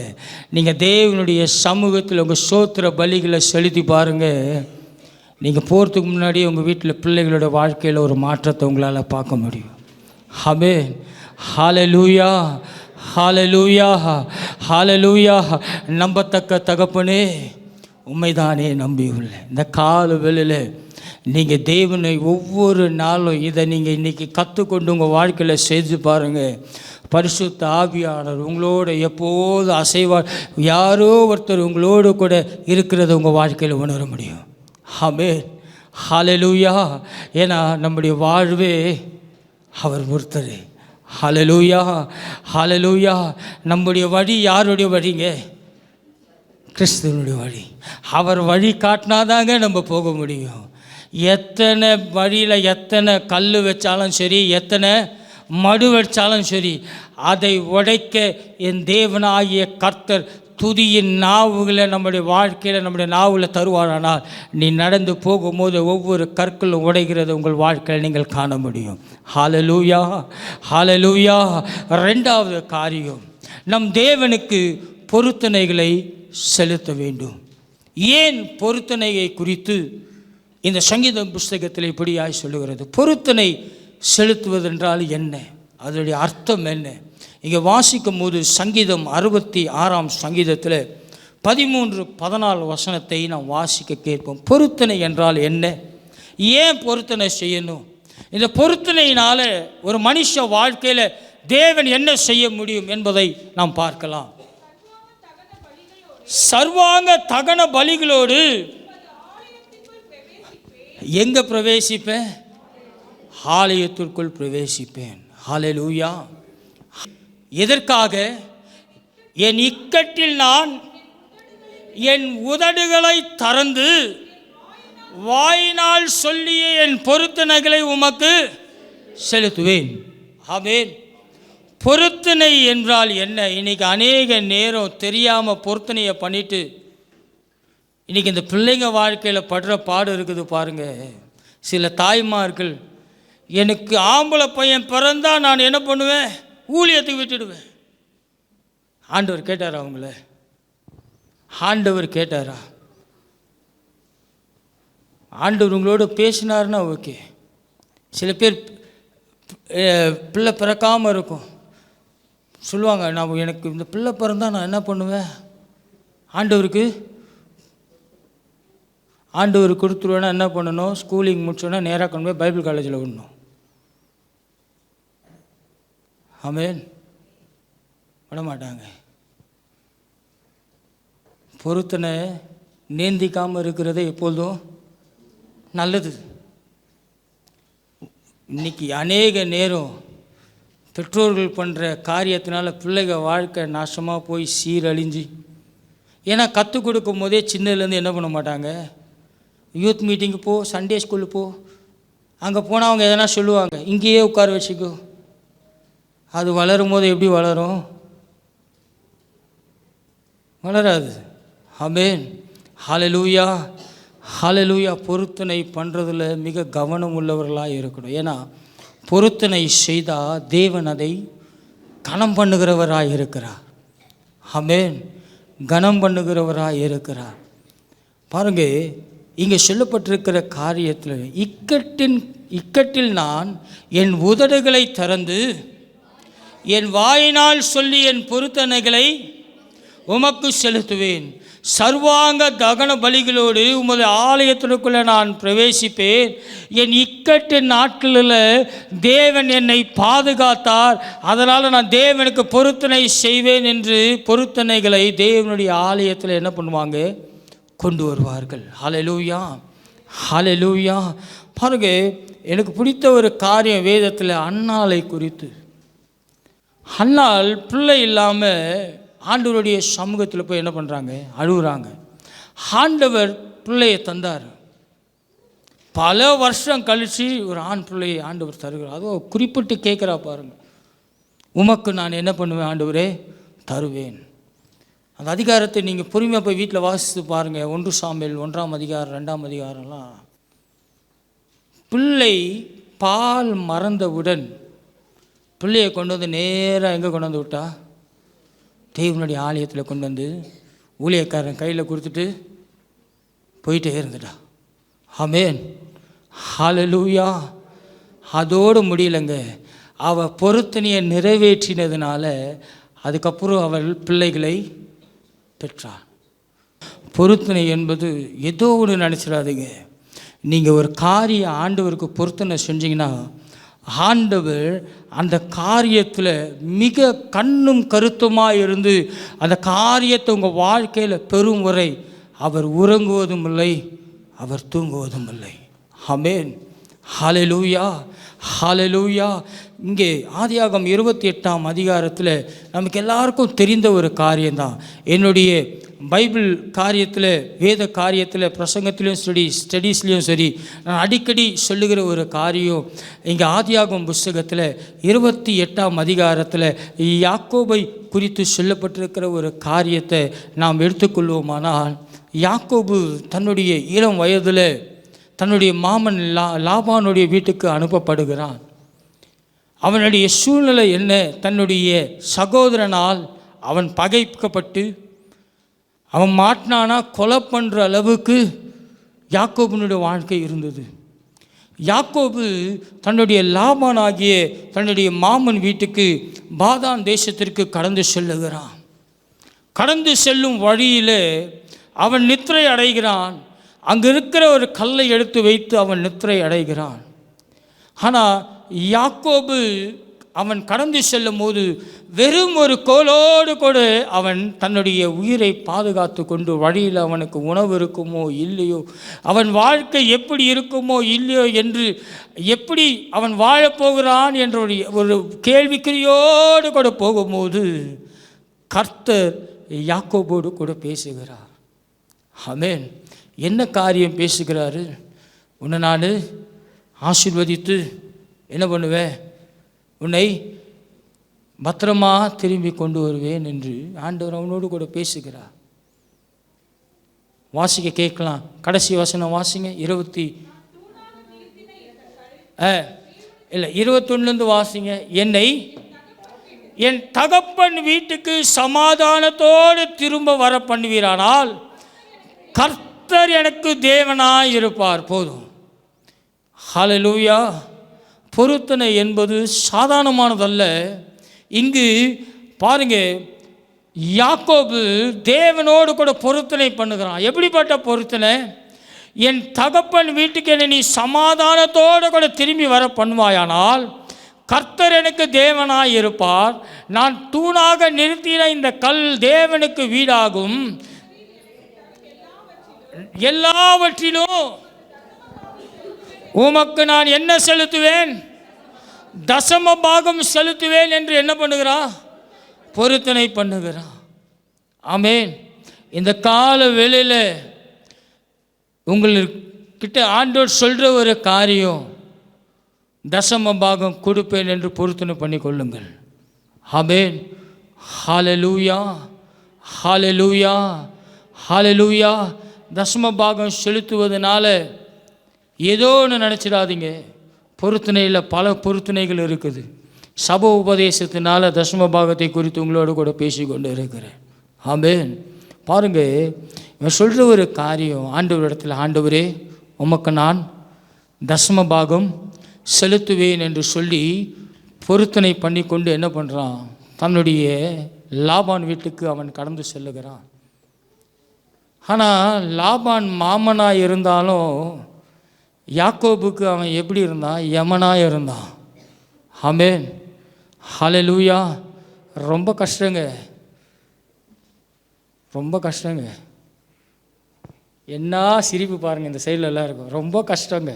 நீங்கள் தேவனுடைய சமூகத்தில் உங்கள் ஸ்தோத்திர பலிகளை செலுத்தி பாருங்கள். நீங்கள் போகிறதுக்கு முன்னாடியே உங்கள் வீட்டில் பிள்ளைகளோட வாழ்க்கையில் ஒரு மாற்றத்தை உங்களால் பார்க்க முடியும். ஆமென். ஹல்லேலூயா, ஹல்லேலூயா, ஹல்லேலூயா. நம்பத்தக்க தகப்பனே உண்மைதானே நம்பியுள்ள இந்த கால வேளையில் நீங்கள் தேவனை ஒவ்வொரு நாளும் இதை நீங்கள் இன்றைக்கி கற்றுக்கொண்டு உங்கள் வாழ்க்கையில் செஞ்சு பாருங்கள். பரிசுத்த ஆவியானவர் உங்களோட எப்போது அசைவார், யாரோ ஒருத்தர் உங்களோடு கூட இருக்கிறத உங்கள் வாழ்க்கையில் உணர முடியும். ஆமென். ஹல்லேலூயா. ஏன்னா நம்முடைய வாழ்வே அவர் ஒருத்தர். ஹல்லேலூயா, ஹல்லேலூயா. நம்முடைய வழி யாருடைய வழிங்க? கிறிஸ்துவனுடைய வழி. அவர் வழி காட்டினாதாங்க நம்ம போக முடியும். எத்தனை வழியில் எத்தனை கல் வச்சாலும் சரி, எத்தனை மடு வச்சாலும் சரி, அதை உடைக்க என் தேவனாகிய கர்த்தர் துதியின் நாவுகளை நம்முடைய வாழ்க்கையில் நம்முடைய நாவில் தருவாரானால் நீ நடந்து போகும்போது ஒவ்வொரு கற்களும் உடைகிறது உங்கள் வாழ்க்கையில் நீங்கள் காண முடியும். ஹல்லேலூயா, ஹல்லேலூயா. ரெண்டாவது காரியம், நம் தேவனுக்கு பொருத்தனைகளை செலுத்த வேண்டும். ஏன் பொருத்தனையை குறித்து இந்த சங்கீத புஸ்தகத்தில் இப்படியாய் சொல்லுகிறது? பொருத்தனை செலுத்துவதென்றால் என்ன, அதனுடைய அர்த்தம் என்ன? இங்கே வாசிக்கும் போது சங்கீதம் 66ஆம் சங்கீதத்தில் 13-14 வசனத்தை நாம் வாசிக்க கேட்போம். பொருத்தனை என்றால் என்ன? ஏன் பொருத்தனை செய்யணும்? இந்த பொருத்தனையினால் ஒரு மனுஷ வாழ்க்கையில் தேவன் என்ன செய்ய முடியும் என்பதை நாம் பார்க்கலாம். சர்வாங்க தகன பலிகளோடு எங்கே பிரவேசிப்பேன்? ஆலயத்திற்குள் பிரவேசிப்பேன். ஹல்லேலூயா. எதற்காக? என் இக்கட்டில் நான் என் உதடுகளை திறந்து வாயினால் சொல்லிய என் பொருத்தனைகளை உமக்கு செலுத்துவேன். ஆமென். பொருத்தனை என்றால் என்ன? இன்றைக்கி அநேக நேரம் தெரியாமல் பொருத்தனையை பண்ணிவிட்டு இன்றைக்கி இந்த பிள்ளைங்க வாழ்க்கையில் படுற பாடு இருக்குது பாருங்கள். சில தாய்மார்கள், எனக்கு ஆம்பளை பையன் பிறந்தால் நான் என்ன பண்ணுவேன்? ஊழியத்துக்கு விட்டுடுவேன். ஆண்டவர் கேட்டாரா? அவங்கள ஆண்டவர் கேட்டாரா? ஆண்டவர் உங்களோட பேசினார்னா ஓகே. சில பேர் பிள்ளை பிறக்காமல் இருக்கும், சொல்லுவாங்க, நான் எனக்கு இந்த பிள்ளை பிறந்தால் நான் என்ன பண்ணுவேன்? ஆண்டவர் கொடுத்துருவேன்னா என்ன பண்ணணும்? ஸ்கூலிங் முடிச்சோன்னா நேராக கொண்டு போய் பைபிள் காலேஜில் விடணும். ஆமென். விட மாட்டாங்க. பொருத்தனை நேந்திக்காமல் இருக்கிறது எப்பொழுதும் நல்லது. இன்றைக்கி அநேக நேரம் பெற்றோர்கள் பண்ணுற காரியத்தினால பிள்ளைங்க வாழ்க்கை நாசமாக போய் சீரழிஞ்சு, ஏன்னா கற்றுக் கொடுக்கும் போதே சின்னதுலேருந்து என்ன பண்ண மாட்டாங்க? யூத் மீட்டிங்கு போ, சண்டே ஸ்கூலுக்கு போ, அங்கே போனால் அவங்க எதனா சொல்லுவாங்க, இங்கேயே உட்கார வச்சுக்கோ. அது வளரும் போது எப்படி வளரும்? வளராது. ஆமென். ஹல்லேலூயா, ஹல்லேலூயா. பொருத்தனை பண்ணுறதுல மிக கவனம் உள்ளவர்களாக இருக்கணும். ஏன்னா பொருத்தனை செய்தால் தேவன் அதை கனம் பண்ணுகிறவராக இருக்கிறார். ஆமென். கனம் பண்ணுகிறவராக இருக்கிறார். பாருங்க, இங்கே சொல்லப்பட்டிருக்கிற காரியத்தில் இக்கட்டில் நான் என் உதடுகளை திறந்து என் வாயினால் சொல்லி என் பொருத்தனைகளை உமக்கு செலுத்துவேன். சர்வாங்க தகன பலிகளோடு உமது ஆலயத்திற்குள்ளே நான் பிரவேசிப்பேன். என் இக்கட்டு நாட்களில் தேவன் என்னை பாதுகாத்தார், அதனால் நான் தேவனுக்கு பொருத்தனை செய்வேன் என்று பொருத்தனைகளை தேவனுடைய ஆலயத்தில் என்ன பண்ணுவாங்க? கொண்டு வருவார்கள். ஹல்லேலூயா, ஹல்லேலூயா. பாருங்க, எனக்கு பிடித்த ஒரு காரியம் வேதத்தில் அன்னாளை குறித்து. அன்னாள் பிள்ளை இல்லாமல் ஆண்டவருடைய சமூகத்தில் போய் என்ன பண்ணுறாங்க? அழுகுறாங்க. ஆண்டவர் பிள்ளையை தந்தார். பல வருஷம் கழித்து ஒரு ஆண் பிள்ளையை ஆண்டவர் தருகிறார். அதுவும் குறிப்பிட்டு கேட்குறா பாருங்க, உமக்கு நான் என்ன பண்ணுவேன் ஆண்டவரே? தருவேன். அந்த அதிகாரத்தை நீங்கள் பொறுமையாக போய் வீட்டில் வாசித்து பாருங்கள். 1 சாமுவேல் 1ஆம் அதிகாரம் 2ஆம் அதிகாரம்லாம். பிள்ளை பால் மறந்தவுடன் பிள்ளையை கொண்டு வந்து நேராக எங்கே கொண்டு வந்து விட்டா? தேவனுடைய ஆலயத்தில் கொண்டு வந்து ஊழியக்காரன் கையில் கொடுத்துட்டு போயிட்டே இருந்துட்டா. ஆமென், ஹல்லேலூயா. அதோடு முடியலைங்க. அவள் பொருத்தனையை நிறைவேற்றினதுனால அதுக்கப்புறம் அவள் பிள்ளைகளை பெற்றாள். பொருத்தனை என்பது ஏதோ ஒன்று நினச்சிடாதீங்க. நீங்கள் ஒரு காரியம் ஆண்டவருக்கு பொருத்தனை செஞ்சீங்கன்னா ஆண்டவர் அந்த காரியத்தில் மிக கண்ணும் கருத்துமாக இருந்து அந்த காரியத்தை உங்கள் வாழ்க்கையில் பெறும் வரை அவர் உறங்குவதும் இல்லை, அவர் தூங்குவதும் இல்லை. ஆமென், ஹல்லேலூயா, ஹல்லேலூயா. இங்கே ஆதியாகமம் 28ஆம் அதிகாரத்தில் நமக்கு எல்லாருக்கும் தெரிந்த ஒரு காரியம்தான். என்னுடைய பைபிள் காரியத்தில், வேத காரியத்தில், பிரசங்கத்திலையும் சரி, ஸ்டடீஸ்லேயும் சரி, நான் அடிக்கடி சொல்லுகிற ஒரு காரியம் இங்கே ஆதியாகமம் புஸ்தகத்தில் 28ஆம் அதிகாரத்தில் யாக்கோபை குறித்து சொல்லப்பட்டிருக்கிற ஒரு காரியத்தை நாம் எடுத்துக்கொள்வோமானால், யாக்கோபு தன்னுடைய இளம் வயதில் தன்னுடைய மாமன் லாபானுடைய வீட்டுக்கு அனுப்பப்படுகிறான். அவனுடைய சூழ்நிலை என்ன? தன்னுடைய சகோதரனால் அவன் பகைக்கப்பட்டு அவன் மாட்டினானா கொலை பண்ணுற அளவுக்கு யாக்கோபனுடைய வாழ்க்கை இருந்தது. யாக்கோபு தன்னுடைய லாபானாகிய தன்னுடைய மாமன் வீட்டுக்கு பாதான் தேசத்திற்கு கடந்து செல்லுகிறான். கடந்து செல்லும் வழியில் அவன் நித்திரை அடைகிறான். அங்கே இருக்கிற ஒரு கல்லை எடுத்து வைத்து அவன் நித்திரை அடைகிறான். ஆனால் யாக்கோபு அவன் கடந்து செல்லும் போது வெறும் ஒரு கோலோடு கூட அவன் தன்னுடைய உயிரை பாதுகாத்து கொண்டு, வழியில் அவனுக்கு உணவு இருக்குமோ இல்லையோ, அவன் வாழ்க்கை எப்படி இருக்குமோ இல்லையோ என்று, எப்படி அவன் வாழப்போகிறான் என்ற ஒரு கேள்விக்குறியோடு கூட போகும்போது கர்த்தர் யாக்கோபோடு கூட பேசுகிறார். ஆமென். என்ன காரியம் பேசுகிறாரு? உன்னை நான் ஆசீர்வதித்து என்ன பண்ணுவேன்? உன்னை பத்திரமா திரும்பி கொண்டு வருவேன் என்று ஆண்டவர் அவனோடு கூட பேசுகிறார். வாசிக்க கேட்கலாம். கடைசி வசனம் வாசிங்க. 21 வாசிங்க. என்னை என் தகப்பன் வீட்டுக்கு சமாதானத்தோடு திரும்ப வர பண்ணுவீரானால் கர்த்தர் எனக்கு தேவனாய் இருப்பார். போதும். ஹல்லேலூயா. பொருத்தனை என்பது சாதாரணமானதல்ல. இங்கு பாருங்க, யாக்கோபு தேவனோடு கூட பொருத்தனை பண்ணுகிறான். எப்படிப்பட்ட பொருத்தனை? என் தகப்பன் வீட்டுக்கு என்னை நீ சமாதானத்தோடு கூட திரும்பி வர பண்ணுவாயானால் கர்த்தர் எனக்கு தேவனாய் இருப்பார். நான் தூணாக நிறுத்தின இந்த கல் தேவனுக்கு வீடாகும். எல்லாவற்றிலும் உமக்கு நான் என்ன செலுத்துவேன்? தசம பாகம் செலுத்துவேன் என்று என்ன பண்ணுகிறா? பொருத்தனை பண்ணுகிறா. ஆமென். இந்த கால வேளையில் உங்கள்கிட்ட ஆண்டவர் சொல்கிற ஒரு காரியம், தசம பாகம் கொடுப்பேன் என்று பொருத்தனை பண்ணி கொள்ளுங்கள். ஆமென். ஹல்லேலூயா, ஹல்லேலூயா, ஹல்லேலூயா. தசம பாகம் செலுத்துவதனால ஏதோ ஒன்று நினச்சிடாதீங்க. பொருத்தனையில் பல பொருத்தனைகள் இருக்குது. சபை உபதேசத்தினால தசம பாகத்தை குறித்து உங்களோடு கூட பேசி கொண்டு இருக்கிறேன். ஆமென். பாருங்க, இவன் சொல்கிற ஒரு காரியம், ஆண்டவரிடத்தில், ஆண்டவரே உமக்கு நான் தசம பாகம் செலுத்துவேன் என்று சொல்லி பொருத்தனை பண்ணி கொண்டு என்ன பண்ணுறான்? தன்னுடைய லாபான் வீட்டுக்கு அவன் கடந்து செல்லுகிறான். ஆனால் லாபான் மாமனாக இருந்தாலும் யாக்கோபுக்கு அவன் எப்படி இருந்தான்? யமனாக இருந்தான். ஆமென். ஹல்லேலூயா. ரொம்ப கஷ்டங்க, ரொம்ப கஷ்டங்க. என்ன சிரிப்பு பாருங்கள் இந்த சைடில் எல்லாம் இருக்கும். ரொம்ப கஷ்டங்க.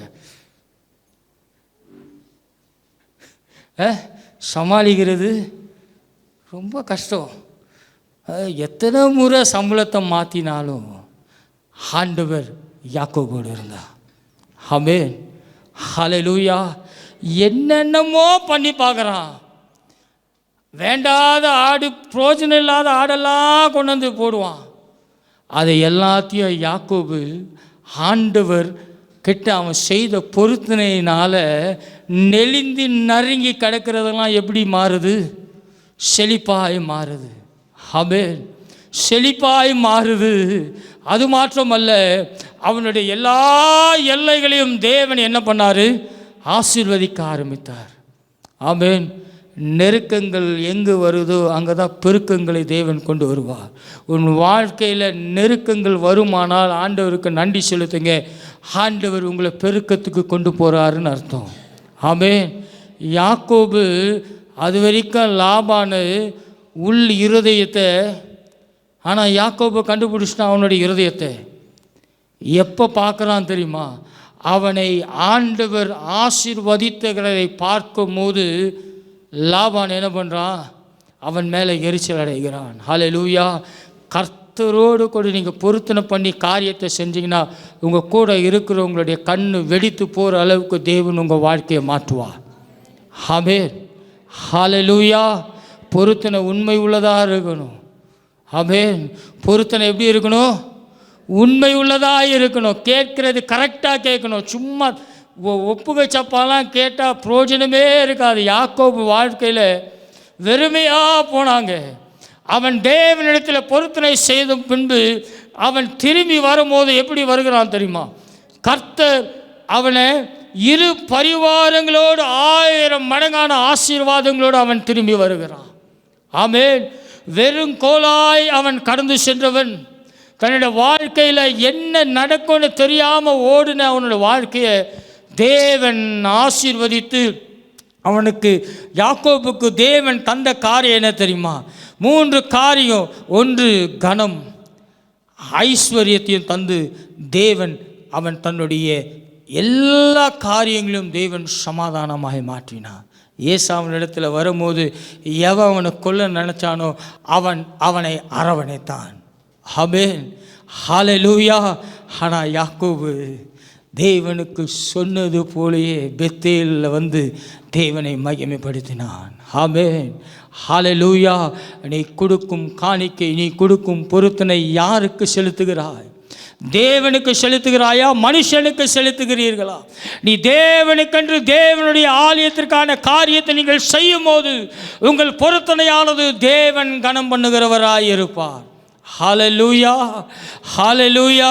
சமாளிக்கிறது ரொம்ப கஷ்டம். எத்தனை முறை சம்பளத்தை மாற்றினாலும் ஆண்டவர் யாக்கோபோடு இருந்தார். ஆமென், ஹல்லேலூயா. என்னென்னமோ பண்ணி பார்க்குறான். வேண்டாத ஆடு, பிரோஜனம் இல்லாத ஆடெல்லாம் கொண்டு வந்து போடுவான். அதை எல்லாத்தையும் யாக்கோபு ஆண்டவர் கிட்ட அவன் செய்த பொருத்தனையினால் நெளிந்து நறுங்கி கிடக்கிறதெல்லாம் எப்படி மாறுது? செழிப்பாய் மாறுது. ஆமென், செழிப்பாய் மாறுது. அது மாத்திரமல்ல, அவனுடைய எல்லா எல்லைகளையும் தேவன் என்ன பண்ணார்? ஆசீர்வதிக்க ஆரம்பித்தார். ஆமென். நெருக்கங்கள் எங்கு வருதோ அங்கே தான் பெருக்கங்களை தேவன் கொண்டு வருவார். உன் வாழ்க்கையில் நெருக்கங்கள் வருமானால் ஆண்டவருக்கு நன்றி செலுத்துங்க. ஆண்டவர் உங்களை பெருக்கத்துக்கு கொண்டு போகிறாருன்னு அர்த்தம். ஆமென். யாக்கோபு அது வரைக்கும் லாபானு உள் இருதயத்தை, ஆனால் யாக்கோபு கண்டுபிடிச்சிட்டான் அவனுடைய இருதயத்தை. எப்போ பார்க்குறான் தெரியுமா? அவனை ஆண்டவர் ஆசீர்வதித்ததை பார்க்கும்போது லாபான் என்ன பண்ணுறான்? அவன் மேலே எரிச்சல் அடைகிறான். ஹல்லேலூயா. கர்த்தரோடு கூட நீங்கள் பொருத்தனை பண்ணி காரியத்தை செஞ்சீங்கன்னா உங்கள் கூட இருக்கிறவங்களுடைய கண்ணு வெடித்து போகிற அளவுக்கு தேவன் உங்கள் வாழ்க்கையை மாற்றுவார். ஆமென், ஹல்லேலூயா. பொருத்தனை உண்மை உள்ளதாக இருக்கணும். ஆமென். பொருத்தனை எப்படி இருக்கணும்? உண்மை உள்ளதாக இருக்கணும். கேட்குறது கரெக்டாக கேட்கணும். சும்மா ஒப்புகை சப்பாலாம் கேட்டால் பிரயோஜனமே இருக்காது. யாக்கோபு வாழ்க்கையில் வெறுமையாக போனாங்க. அவன் தேவனிடத்தில் பொருத்தனை செய்த பின்பு அவன் திரும்பி வரும்போது எப்படி வருகிறான் தெரியுமா? கர்த்தர் அவனை இரு பரிவாரங்களோடு 1000 மடங்கான ஆசீர்வாதங்களோடு அவன் திரும்பி வருகிறான். ஆமென். வெறும் கோலாய் அவன் கடந்து சென்றவன், தன்னுடைய வாழ்க்கையில் என்ன நடக்கும்னு தெரியாமல் ஓடின அவனோட வாழ்க்கையை தேவன் ஆசீர்வதித்து அவனுக்கு, யாக்கோபுக்கு தேவன் தந்த காரியம் என்ன தெரியுமா? 3 காரியம். ஒன்று, கனம், ஐஸ்வர்யத்தையும் தந்து தேவன் அவன் தன்னுடைய எல்லா காரியங்களும் தேவன் சமாதானமாக மாற்றினான். ஏசாவினிடத்தில் வரும்போது எவன் அவனை கொல்ல நினச்சானோ அவனை அரவணைத்தான். ஆமென், ஹல்லேலூயா. ஆனால் யாக்கோபு தேவனுக்கு சொன்னது போலேயே பெத்தேலில் வந்து தேவனை மகிமைப்படுத்தினான். ஆமென், ஹல்லேலூயா. நீ கொடுக்கும் காணிக்கை, நீ கொடுக்கும் பொருத்தனை யாருக்கு செலுத்துகிறாய்? தேவனுக்கு செலுத்துகிறாயா? மனுஷனுக்கு செலுத்துகிறீர்களா? நீ தேவனுக்கென்று தேவனுடைய ஆலயத்திற்கான காரியத்தை நீங்கள் செய்யும் போது உங்கள் பொருத்தனையானது தேவன் கனம் பண்ணுகிறவராய் இருப்பார். ஹல்லேலூயா, ஹல்லேலூயா,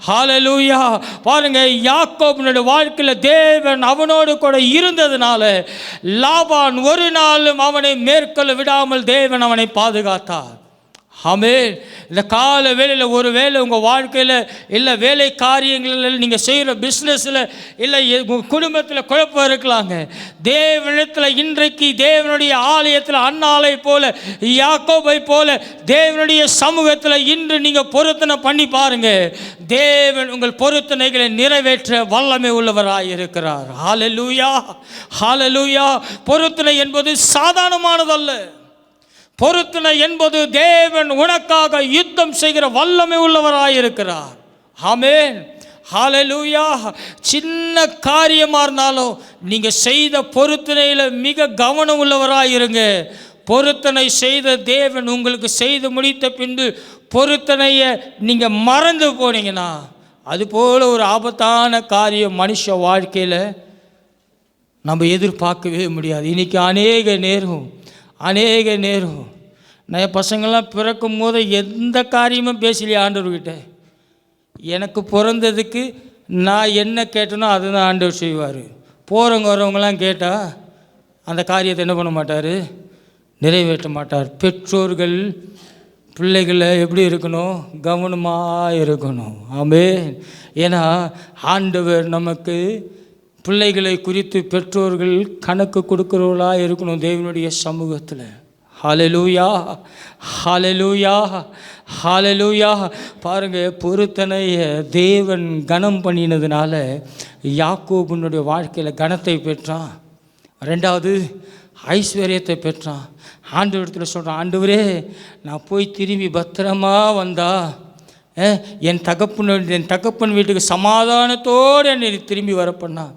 ஹல்லேலூயா. பாருங்க, யாக்கோபினுடைய வாழ்க்கையில் தேவன் அவனோடு கூட இருந்ததுனால லாபான் ஒரு நாளும் அவனை மேற்கொள்ள விடாமல் தேவன் அவனை பாதுகாத்தார். ஆமென். இந்த கால வேளையில் ஒரு வேளை உங்கள் வாழ்க்கையில் இல்லை வேலை காரியங்களில் நீங்கள் செய்கிற பிஸ்னஸில் இல்லை உங்கள் குடும்பத்தில் குழப்பம் இருக்கலாங்க. தேவனிடத்தில் இன்றைக்கு தேவனுடைய ஆலயத்தில் அன்னாலை போல யாக்கோபை போல தேவனுடைய சமூகத்தில் இன்று நீங்கள் பொருத்தனை பண்ணி பாருங்கள். தேவன் உங்கள் பொருத்தனைகளை நிறைவேற்ற வல்லமை உள்ளவராய் இருக்கிறார். ஹல்லேலூயா, ஹல்லேலூயா. பொருத்தனை என்பது சாதாரணமானதல்ல. பொருத்தனை என்பது தேவன் உனக்காக யுத்தம் செய்கிற வல்லமை உள்ளவராயிருக்கிறார். ஆமென், ஹல்லேலூயா. சின்ன காரியமாக இருந்தாலும் நீங்கள் செய்த பொருத்தனையில் மிக கவனம் உள்ளவராயிருங்க. பொருத்தனை செய்த தேவன் உங்களுக்கு செய்து முடித்த பின்பு பொருத்தனையை நீங்கள் மறந்து போனீங்கன்னா அதுபோல் ஒரு ஆபத்தான காரியம் மனுஷ வாழ்க்கையில் நம்ம எதிர்பார்க்கவே முடியாது. இன்றைக்கி அநேக நேரம் நான் என் பசங்கள்லாம் பிறக்கும் போது எந்த காரியமும் பேசலையே ஆண்டவர்கிட்ட. எனக்கு பிறந்ததுக்கு நான் என்ன கேட்டனோ அதுதான் ஆண்டவர் செய்வார். போகிறவங்க வரவங்களாம் கேட்டால் அந்த காரியத்தை என்ன பண்ண மாட்டார்? நிறைவேற்ற மாட்டார். பெற்றோர்கள் பிள்ளைகளை எப்படி இருக்கணும்? கவனமாக இருக்கணும். ஆமென். ஏன்னா ஆண்டவர் நமக்கு பிள்ளைகளை குறித்து பெற்றோர்கள் கணக்கு கொடுக்குறவர்களாக இருக்கணும் தேவனுடைய சமூகத்தில். ஹல்லேலூயா, ஹல்லேலூயா, ஹல்லேலூயா. பாருங்கள், பொருத்தனையை தேவன் கனம் பண்ணினதுனால யாக்கோபுனுடைய வாழ்க்கையில் கனத்தை பெற்றான். 2வது, ஐஸ்வர்யத்தை பெற்றான். ஆண்டவரிடத்தில் சொல்கிறான், ஆண்டவரே நான் போய் திரும்பி பத்திரமா வந்தா என் தகப்பன் வீட்டுக்கு சமாதானத்தோடு என்னை திரும்பி வர பண்ணான்.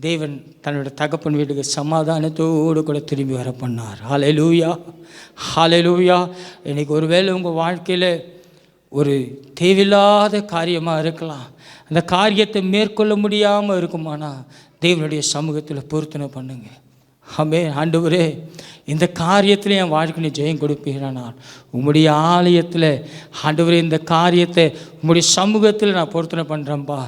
தேவன் தன்னோட தகப்பன் வீட்டுக்கு சமாதானத்தோடு கூட திரும்பி வர பண்ணார். ஹல்லேலூயா, ஹல்லேலூயா. இன்றைக்கி ஒருவேளை உங்கள் வாழ்க்கையில் ஒரு தேவையில்லாத காரியமாக இருக்கலாம். அந்த காரியத்தை மேற்கொள்ள முடியாமல் இருக்குமானா தேவனுடைய சமூகத்தில் பொருத்தனை பண்ணுங்க. ஆண்டவரே இந்த காரியத்தில் என் வாழ்க்கையை ஜெயம் கொடுப்பீரானால் உம்முடைய ஆலயத்தில் ஆண்டவரே இந்த காரியத்தை உம்முடைய சமூகத்தில் நான் பொருத்தனை பண்ணுறேன்ப்பா.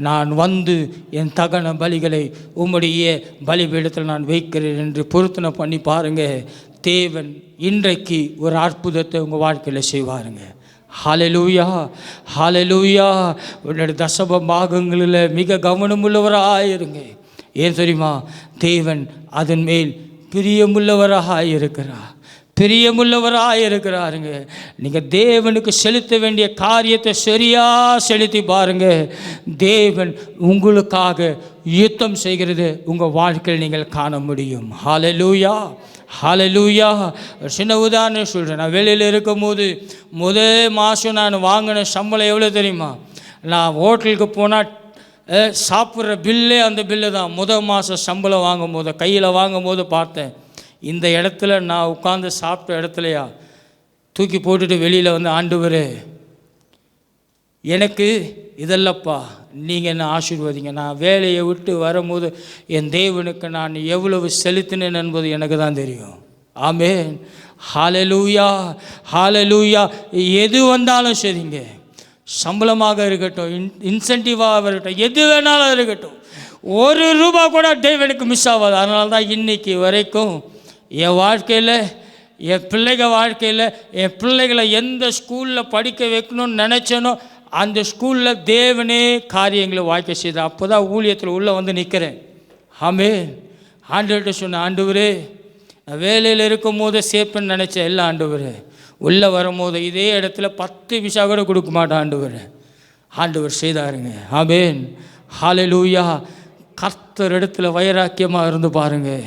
நான் வந்து என் தகன பலிகளை உம்முடைய பலிபீடத்தில் நான் வைக்கிறேன் என்று பொருத்தனை பண்ணி பாருங்கள். தேவன் இன்றைக்கு ஒரு அற்புதத்தை உங்கள் வாழ்க்கையில் செய்வாருங்க. ஹல்லேலூயா, ஹல்லேலூயா. உன்னுடைய தசம பாகங்களில் மிக கவனமுள்ளவராயிருங்க. ஏன் தெரியுமா? தேவன் அதன் மேல் பிரியமுள்ளவராக இருக்கிறார், பிரியமுள்ளவராக இருக்கிறாருங்க. நீங்கள் தேவனுக்கு செலுத்த வேண்டிய காரியத்தை சரியாக செலுத்தி பாருங்க. தேவன் உங்களுக்காக யுத்தம் செய்கிறது உங்கள் வாழ்க்கையில் நீங்கள் காண முடியும். ஹல்லேலூயா, ஹல்லேலூயா. சின்ன உதாரணம் சொல்கிறேன். நான் வெளியில் இருக்கும் போது முதல் மாதம் நான் வாங்கின சம்பளம் எவ்வளோ தெரியுமா? நான் ஹோட்டலுக்கு போனால் சாப்பிட்ற பில்லே அந்த பில்லு தான். மாதம் சம்பளம் வாங்கும் போது கையில் வாங்கும் போது பார்த்தேன், இந்த இடத்துல நான் உட்காந்து சாப்பிட்ட இடத்துலையா தூக்கி போட்டுட்டு வெளியில் வந்து, ஆண்டவரே எனக்கு இதல்லப்பா, நீங்கள் என்ன ஆசீர்வதிங்க. நான் வேலையை விட்டு வரும்போது என் தேவனுக்கு நான் எவ்வளவு செலுத்தினேன் என்பது எனக்கு தான் தெரியும். ஆமென், ஹல்லேலூயா, ஹல்லேலூயா. எது வந்தாலும் சரிங்க, சம்பளமாக இருக்கட்டும், இன்சென்டிவாக இருக்கட்டும், எது வேணாலும் இருக்கட்டும், ஒரு ரூபா கூட தேவனுக்கு மிஸ் ஆகாது. அதனால தான் இன்றைக்கி வரைக்கும் என் வாழ்க்கையில், என் வாழ்க்கையில் என் பிள்ளைகளை எந்த ஸ்கூலில் படிக்க வைக்கணும்னு நினச்சேனோ அந்த ஸ்கூலில் தேவனே காரியங்களை வாழ்க்கை செய்தேன். அப்போ தான் ஊழியத்தில் உள்ளே வந்து நிற்கிறேன். ஆமென். ஆண்டவர்கிட்ட சொன்னேன், ஆண்டவரே நான் வேலையில் இருக்கும் போது சேர்ப்பேன்னு நினச்சேன். இல்லை ஆண்டவரே, உள்ளே வரும்போது இதே இடத்துல 10 பைசா கூட கொடுக்க மாட்டேன் ஆண்டவர். ஆண்டவர் செய்தாருங்க. ஆமென், ஹல்லேலூயா. கர்த்தர் இடத்துல வைராக்கியமாக இருந்து பாருங்கள்.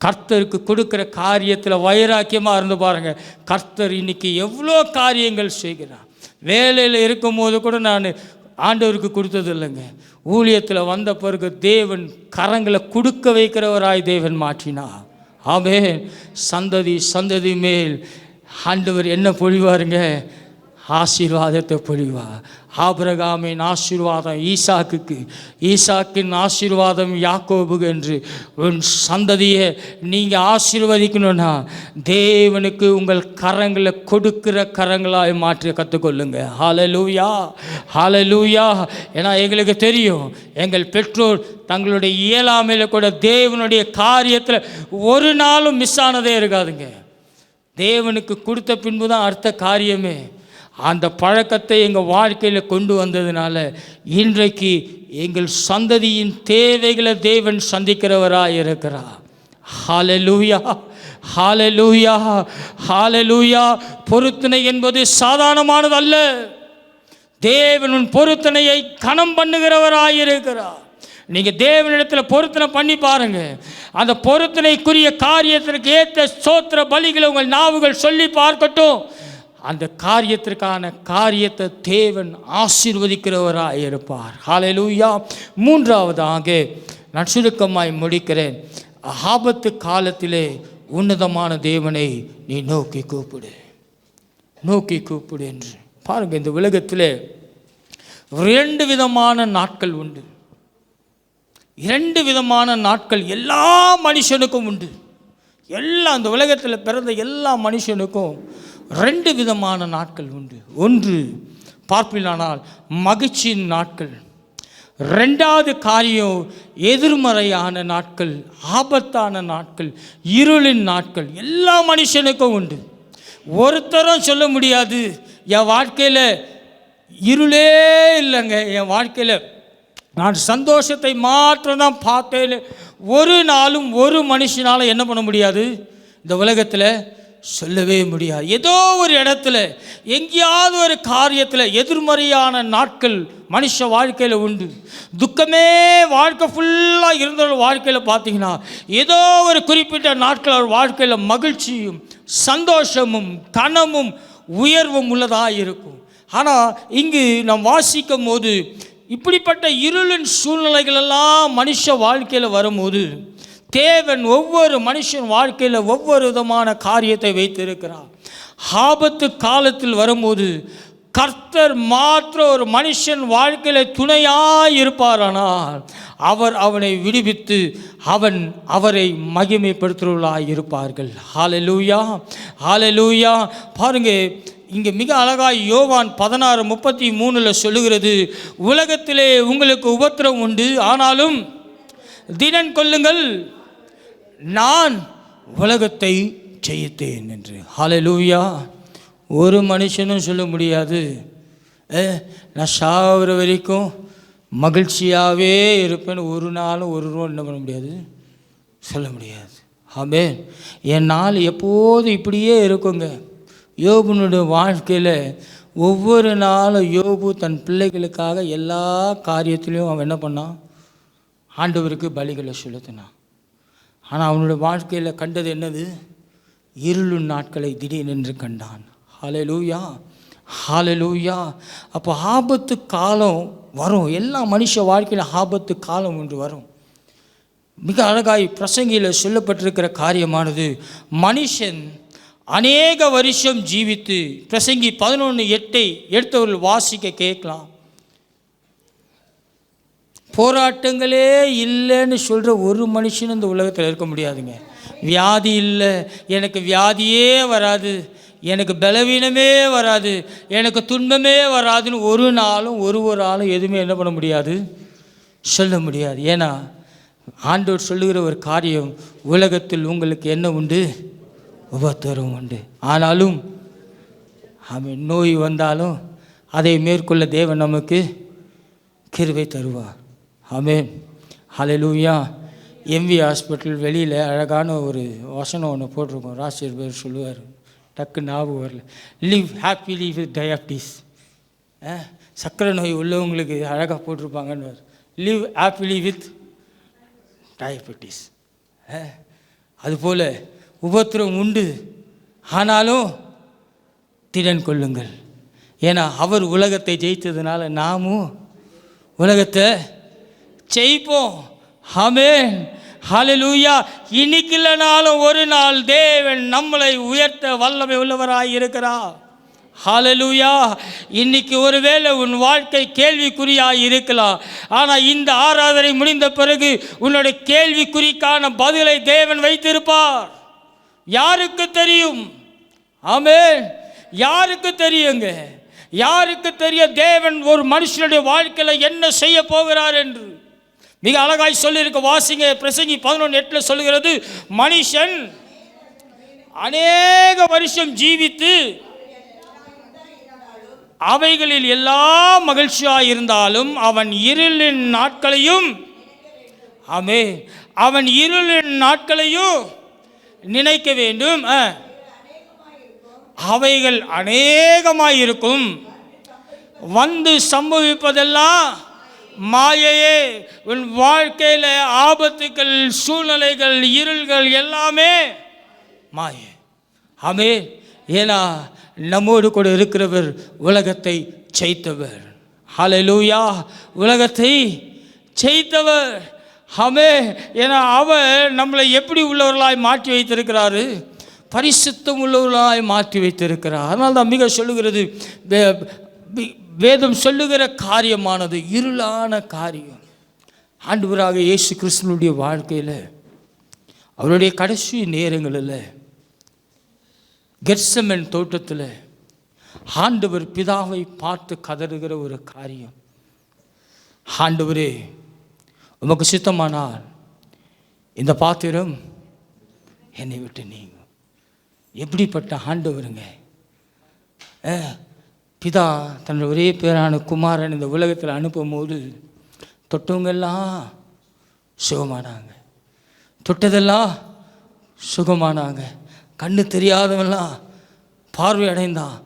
கர்த்தருக்கு கொடுக்குற காரியத்தில் வைராக்கியமாக இருந்து பாருங்கள். கர்த்தர் இன்றைக்கி எவ்வளோ காரியங்கள் செய்கிறார். வேலையில் இருக்கும் போது கூட நான் ஆண்டவருக்கு கொடுத்தது இல்லைங்க. ஊழியத்தில் வந்த பிறகு தேவன் கரங்களை கொடுக்க வைக்கிறவராய் தேவன் மாற்றினார். ஆமென். சந்ததி மேல் ஆண்டவர் என்ன பொழிவாருங்க? ஆசீர்வாதத்தை பொழிவார். ஆபிரகாமின் ஆசீர்வாதம் ஈசாக்குக்கு, ஈசாக்கின் ஆசீர்வாதம் யாக்கோபுக்கு என்று உன் சந்ததியை நீங்கள் ஆசீர்வதிக்கணும்னா தேவனுக்கு உங்கள் கரங்களை கொடுக்கிற கரங்களாய் மாற்றி கற்றுக்கொள்ளுங்க. ஹல்லேலூயா, ஹல்லேலூயா. ஏன்னா எங்களுக்கு தெரியும், எங்கள் பெற்றோர் தங்களுடைய இயலாமையில் கூட தேவனுடைய காரியத்தில் ஒரு நாளும் மிஸ் ஆனதே இருக்காதுங்க. தேவனுக்கு கொடுத்த பின்பு தான் அடுத்த காரியமே. அந்த பழக்கத்தை எங்கள் வாழ்க்கையில் கொண்டு வந்ததுனால இன்றைக்கு எங்கள் சந்ததியின் தேவைகளை தேவன் சந்திக்கிறவராக இருக்கிறார். ஹல்லேலூயா, ஹல்லேலூயா, ஹல்லேலூயா. பொருத்தனை என்பது சாதாரணமானது அல்ல. தேவன் பொருத்தனையை கனம் பண்ணுகிறவராக இருக்கிறார். நீங்கள் தேவனிடத்தில் பொருத்தனை பண்ணி பாருங்கள். அந்த பொருத்தனைக்குரிய காரியத்திற்கு ஏற்ற ஸ்தோத்திர பலிகளை உங்கள் நாவுகள் சொல்லி பார்க்கட்டும். அந்த காரியத்திற்கான காரியத்தை தேவன் ஆசீர்வதிக்கிறவராக இருப்பார். ஹல்லேலூயா. மூன்றாவதாக நான் சுருக்கமாய் முடிக்கிறேன். ஆபத்து காலத்திலே உன்னதமான தேவனை நீ நோக்கி கூப்பிடு, நோக்கி கூப்பிடு என்று பாருங்கள். இந்த உலகத்தில் 2 விதமான நாட்கள் உண்டு. 2 விதமான நாட்கள் எல்லா மனுஷனுக்கும் உண்டு. அந்த உலகத்தில் பிறந்த எல்லா மனுஷனுக்கும் 2 விதமான நாட்கள் உண்டு. ஒன்று பார்ப்பிலானால் மகிழ்ச்சியின் நாட்கள். 2வது காரியம் எதிர்மறையான நாட்கள், ஆபத்தான நாட்கள், இருளின் நாட்கள். எல்லா மனுஷனுக்கும் உண்டு. ஒருத்தரும் சொல்ல முடியாது என் வாழ்க்கையில் இருளே இல்லைங்க, என் வாழ்க்கையில் நான் சந்தோஷத்தை மாத்திரம் பார்த்தேன். ஒரு நாளும் ஒரு மனுஷனால் என்ன பண்ண முடியாது, இந்த உலகத்தில் சொல்லவே முடியாது. ஏதோ ஒரு இடத்துல எங்கேயாவது ஒரு காரியத்தில் எதிர்மறையான நாட்கள் மனுஷ வாழ்க்கையில் உண்டு. துக்கமே வாழ்க்கை ஃபுல்லாக இருந்த வாழ்க்கையில் பார்த்தீங்கன்னா ஏதோ ஒரு குறிப்பிட்ட நாட்கள் அவர் வாழ்க்கையில் மகிழ்ச்சியும் சந்தோஷமும் கனமும் உயர்வும் உள்ளதாக இருக்கும். ஆனால் இங்கு நாம் வாசிக்கும் போது இப்படிப்பட்ட இருளின் சூழ்நிலைகளெல்லாம் மனுஷ வாழ்க்கையில் வரும்போது தேவன் ஒவ்வொரு மனுஷன் வாழ்க்கையில் ஒவ்வொரு விதமான காரியத்தை வைத்திருக்கிறார். ஆபத்து காலத்தில் வரும்போது கர்த்தர் மாத்திரம் ஒரு மனுஷன் வாழ்க்கையில் துணையாக இருப்பாரானால் அவர் அவனை விடுவித்து அவரை மகிமைப்படுத்துகிறவர்களாக இருப்பார்கள். ஹல்லேலூயா, ஹல்லேலூயா. பாருங்க, இங்கே மிக அழகாய் யோவான் 16:33 சொல்லுகிறது, உலகத்திலே உங்களுக்கு உபத்திரம் உண்டு, ஆனாலும் திடன் கொள்ளுங்கள், நான் உலகத்தை ஜெயித்தேன் என்று. ஹல்லேலூயா. ஒரு மனுஷனும் சொல்ல முடியாது நான் சாகிற வரைக்கும் மகிழ்ச்சியாகவே இருப்பேன்னு ஒரு நாளும் ஒரு நாள் என்ன பண்ண முடியாது, சொல்ல முடியாது. ஆமென். என் நாள் எப்போது இப்படியே இருக்குங்க. யோபுனுடைய வாழ்க்கையில் ஒவ்வொரு நாளும் யோபு தன் பிள்ளைகளுக்காக எல்லா காரியத்திலையும் அவன் என்ன பண்ணான், ஆண்டவருக்கு பலிகளை செலுத்தினான். ஆனால் அவனுடைய வாழ்க்கையில் கண்டது என்னது, இருளும் நாட்களை திடீரென்று கண்டான். ஹல்லேலூயா, ஹல்லேலூயா. அப்போ ஆபத்து காலம் வரும், எல்லா மனுஷ வாழ்க்கையில் ஆபத்து காலம் ஒன்று வரும். மிக அழகாய் பிரசங்கியில் சொல்லப்பட்டிருக்கிற காரியமானது, மனுஷன் அநேக வருஷம் ஜீவித்து, பிரசங்கி 11:8 எடுத்தவர்கள் வாசிக்க கேட்கலாம். போராட்டங்களே இல்லைன்னு சொல்கிற ஒரு மனுஷனும் இந்த உலகத்தில் இருக்க முடியாதுங்க. வியாதி இல்லை, எனக்கு வியாதியே வராது, எனக்கு பலவீனமே வராது, எனக்கு துன்பமே வராதுன்னு ஒரு நாளும் ஒரு ஆளும் எதுவுமே என்ன பண்ண முடியாது, சொல்ல முடியாது. ஏன்னா ஆண்டவர் சொல்லுகிற ஒரு காரியம், உலகத்தில் உங்களுக்கு என்ன உண்டு, உபத்திரம் உண்டு, ஆனாலும் அவன் நோய் வந்தாலும் அதை மேற்கொள்ள தேவன் நமக்கு கிருபை தருவார். ஆமென், ஹல்லேலூயா. எம்வி ஹாஸ்பிட்டல் வெளியில் அழகான ஒரு வசனம் ஒன்று போட்டிருக்கோம். ராசியர் பேர் சொல்லுவார், டக்கு ஞாபகம் வரல, லிவ் ஹாப்பிலி வித் டயபிட்டிஸ். சர்க்கரை நோய் உள்ளவங்களுக்கு அழகாக போட்டிருப்பாங்கன்னு, லிவ் ஹாப்பிலி வித் டயபிட்டிஸ். அதுபோல் உபத்திரம் உண்டு, ஆனாலும் திடன் கொள்ளுங்கள். ஏன்னா அவர் உலகத்தை ஜெயித்ததுனால நாமும் உலகத்தை ஜெயிப்போம். ஆமென், ஹல்லேலூயா. இன்னைக்கு இல்லைனாலும் ஒரு நாள் தேவன் நம்மளை உயர்த்த வல்லமை உள்ளவராய் இருக்கிறார். ஹல்லேலூயா. இன்னைக்கு ஒருவேளை உன் வாழ்க்கை கேள்விக்குறியாய் இருக்கலாம், ஆனால் இந்த ஆராதனை முடிந்த பிறகு உன்னுடைய கேள்விக்குறிக்கான பதிலை தேவன் வைத்திருப்பார். யாருக்கு தெரியும்? ஆமென், யாருக்கு தெரியுங்க? யாருக்கு தெரிய தேவன் ஒரு மனுஷனுடைய வாழ்க்கையில் என்ன செய்ய போகிறார் என்று மிக அழகாய் சொல்லியிருக்க. வாசிங்க, பிரசங்கி 11:8 சொல்லுகிறது, மனுஷன் அநேக வருஷம் ஜீவித்து அவைகளில் எல்லாம் மகிழ்ச்சியாக இருந்தாலும் அவன் இருளின் நாட்களையும் அவன் இருளின் நாட்களையும் நினைக்க வேண்டும். அவைகள் அநேகமாயிருக்கும், வந்து சம்பவிப்பதெல்லாம் மாயையே. உன் வாழ்க்கையில் ஆபத்துக்கள், சூழ்நிலைகள், இருள்கள் எல்லாமே மாயை. ஆமென். ஏன்னா நம்மோடு கூட இருக்கிறவர் உலகத்தை ஜெயித்தவர். ஹல்லேலூயா. உலகத்தை ஜெயித்தவர். ஆமென். ஏன்னா அவர் நம்மளை எப்படி உள்ளவர்களாய் மாற்றி வைத்திருக்கிறாரு, பரிசுத்தம் உள்ளவர்களாய் மாற்றி வைத்திருக்கிறார். அதனால் தான் மிக சொல்லுகிறது, வேதம் சொல்லுகிற காரியமானது இருளான காரியம். ஆண்டவராக இயேசு கிறிஸ்துனுடைய வாழ்க்கையில் அவருடைய கடைசி நேரங்களில் கெத்செமனே தோட்டத்தில் ஆண்டவர் பிதாவை பார்த்து கதறுகிற ஒரு காரியம், ஆண்டவரே உமக்கு சித்தமானால் இந்த பாத்திரம் என்னை விட்டு நீங்க. எப்படிப்பட்ட ஆண்டவருங்க! பிதா தன்னுடைய ஒரே பேரான குமாரன் இந்த உலகத்தில் அனுப்பும் போது தொட்டவங்கெல்லாம் சுகமானாங்க, தொட்டதெல்லாம் சுகமானாங்க. கண்ணு தெரியாதவெல்லாம் பார்வை அடைந்தான்.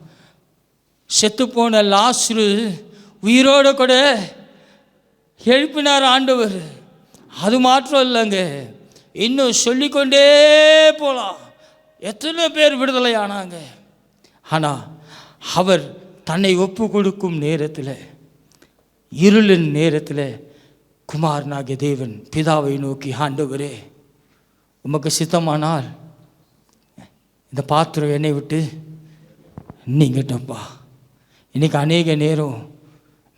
செத்துப்போன லாசரு உயிரோடு கூட எழுப்பினார் ஆண்டவர். அது மாத்திரம் இல்லைங்க, இன்னும் சொல்லிக்கொண்டே போகலாம். எத்தனை பேர் விடுதலை ஆனாங்க. ஆனால் அவர் தன்னை ஒப்பு கொடுக்கும் நேரத்தில், இருளின் நேரத்தில் குமாரனாகிய தேவன் பிதாவை நோக்கி, ஆண்டவரே உமக்கு சித்தமானால் இந்த பாத்திரம் என்னை விட்டு நீங்கட்டப்பா. இன்றைக்கி அநேக நேரம்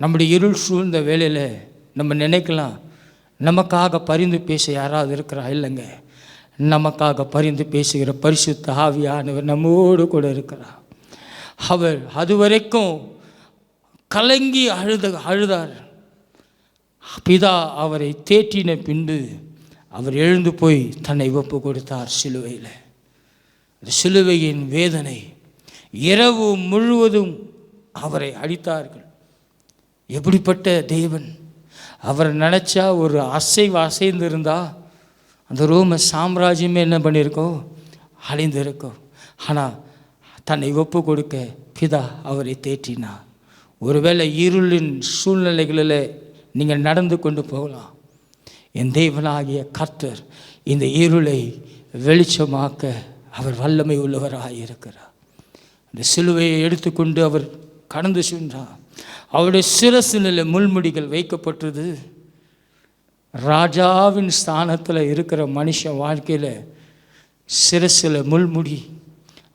நம்முடைய இருள் சூழ்ந்த வேளையில் நம்ம நினைக்கலாம், நமக்காக பரிந்து பேச யாராவது இருக்கிறா? இல்லைங்க, நமக்காக பரிந்து பேசுகிற பரிசுத்த ஆவியானவர் நம்மோடு கூட இருக்கிறார். அவர் அதுவரைக்கும் கலங்கி அழுதார். பிதா அவரை தேற்றின பின்பு அவர் எழுந்து போய் தன்னை ஒப்பு கொடுத்தார் சிலுவையில். சிலுவையின் வேதனை, இரவு முழுவதும் அவரை அடித்தார்கள். எப்படிப்பட்ட தேவன்! அவர் நினச்சா ஒரு அசைந்திருந்தா அந்த ரோம சாம்ராஜ்யமே என்ன பண்ணியிருக்கோம்? அழிந்திருக்கோம். ஆனால் தன்னை ஒப்பு கொடுக்க பிதா அவரை தேற்றினார். ஒருவேளை இருளின் சூழ்நிலைகளில் நீங்கள் நடந்து கொண்டு போகலாம். என் தேவனாகிய கர்த்தர் இந்த இருளை வெளிச்சமாக்க அவர் வல்லமை உள்ளவராக இருக்கிறார். இந்த சிலுவையை எடுத்துக்கொண்டு அவர் கடந்து சென்றார். அவருடைய சிரசினில் முள்முடிகள் வைக்கப்பட்டது. ராஜாவின் ஸ்தானத்தில் இருக்கிற மனுஷன் வாழ்க்கையில் சிரசில் முள்முடி,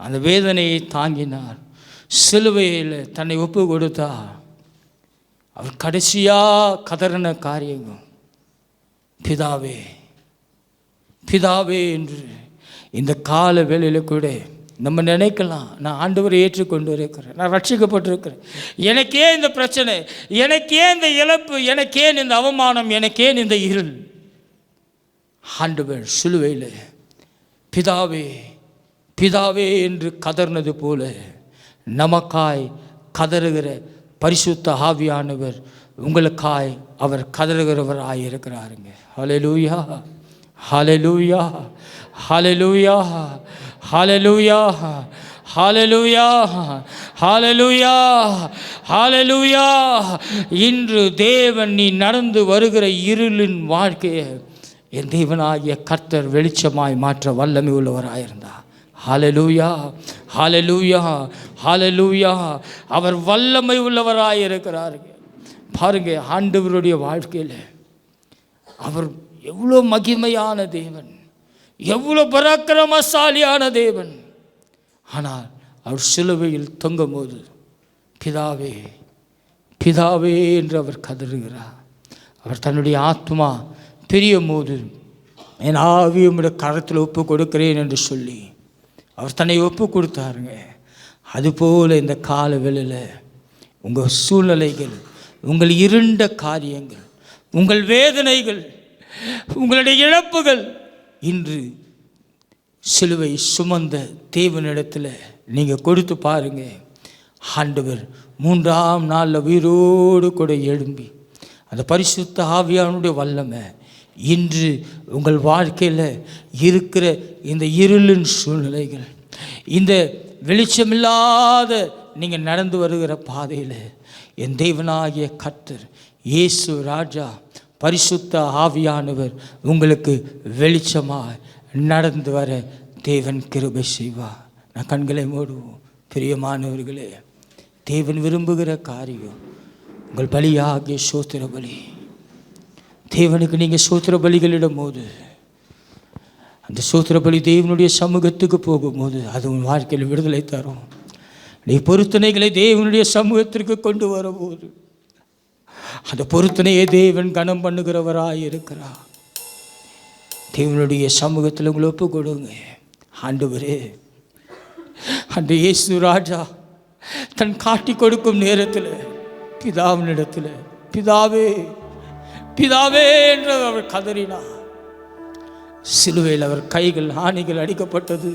அந்த வேதனையை தாங்கினார். சிலுவையில் தன்னை ஒப்பு கொடுத்தார். அவர் கடைசியாக கதறின காரியம், பிதாவே பிதாவே என்று. இந்த கால வேளையில் கூட நம்ம நினைக்கலாம், நான் ஆண்டவரை ஏற்றுக்கொண்டு இருக்கிறேன், நான் ரட்சிக்கப்பட்டிருக்கிறேன், எனக்கே இந்த பிரச்சனை, எனக்கே இந்த இழப்பு, எனக்கே இந்த அவமானம், எனக்கே இந்த இருள். ஆண்டவர் சிலுவையில் பிதாவே பிதாவே என்று கதறினது போல நமக்காய் கதறுகிற பரிசுத்த ஆவியானவர் உங்களுக்காய் அவர் கதறுகிறவராய் இருக்கிறாருங்க. ஹல்லேலூயா, ஹல்லேலூயா, ஹல்லேலூயா, ஹல்லேலூயா, ஹல்லேலூயா, ஹல்லேலூயா, ஹல்லேலூயா. இன்று தேவன் நீ நடந்து வருகிற இருளின் வாழ்க்கையை என் தேவனாகிய கர்த்தர் வெளிச்சமாய் மாற்ற வல்லமை உள்ளவராயிருந்தார். ஹல்லேலூயா, ஹல்லேலூயா, ஹல்லேலூயா. அவர் வல்லமை உள்ளவராயிருக்கிறார். பாருங்க, ஆண்டவருடைய வாழ்க்கையில் அவர் எவ்வளோ மகிமையான தேவன், எவ்வளோ பராக்கிரமசாலியான தேவன். ஆனால் அவர் சிலுவையில் தொங்கும் போது பிதாவே பிதாவே என்று அவர் கதறுகிறார். அவர் தன்னுடைய ஆத்மா பிரியும் போது என் ஆவியுடைய கரத்தில் ஒப்பு கொடுக்கிறேன் என்று சொல்லி அவர் தன்னை ஒப்பு கொடுத்தாருங்க. அதுபோல் இந்த கால வேளையில் உங்கள் சூழ்நிலைகள், உங்கள் இருண்ட காரியங்கள், உங்கள் வேதனைகள், உங்களுடைய இழப்புகள் இன்று சிலுவை சுமந்த தேவனிடத்தில் நீங்கள் கொடுத்து பாருங்க. ஆண்டவர் 3ஆம் நாளில் உயிரோடு கூட எழும்பி அந்த பரிசுத்த ஆவியானுடைய வல்லமை இன்று உங்கள் வாழ்க்கையில் இருக்கிற இந்த இருளின் சூழ்நிலைகள், இந்த வெளிச்சமில்லாத நீங்கள் நடந்து வருகிற பாதையில் என் தேவனாகிய கர்த்தர் இயேசு ராஜா பரிசுத்த ஆவியானவர் உங்களுக்கு வெளிச்சமாக நடந்து வர தேவன் கிருபை செய்வார். நான் கண்களை மூடுவோம். பிரியமானவர்களே, தேவன் விரும்புகிற காரியம் உங்கள் பலியாகிய சோத்திர பலி. தேவனுக்கு நீங்கள் சோத்திர பலிகளிடும் போது, அந்த சோத்திர பலி தேவனுடைய சமூகத்துக்கு போகும்போது அது உன் வாழ்க்கையில் விடுதலை தரும். நீ பொருத்தனைகளை தேவனுடைய சமூகத்திற்கு கொண்டு வரும்போது அந்த பொருத்தனையை தேவன் கனம் பண்ணுகிறவராய் இருக்கிறார். தேவனுடைய சமூகத்தில் உங்களை ஒப்பு கொடுங்க. ஆண்டவரே, அந்த இயேசு ராஜா தன் காட்டி கொடுக்கும் நேரத்தில் பிதாவினிடத்தில் பிதாவே பிதாவே என்று அவர் கதறினார். சிலுவையில் அவர் கைகள் ஆணிகள் அடிக்கப்பட்டது,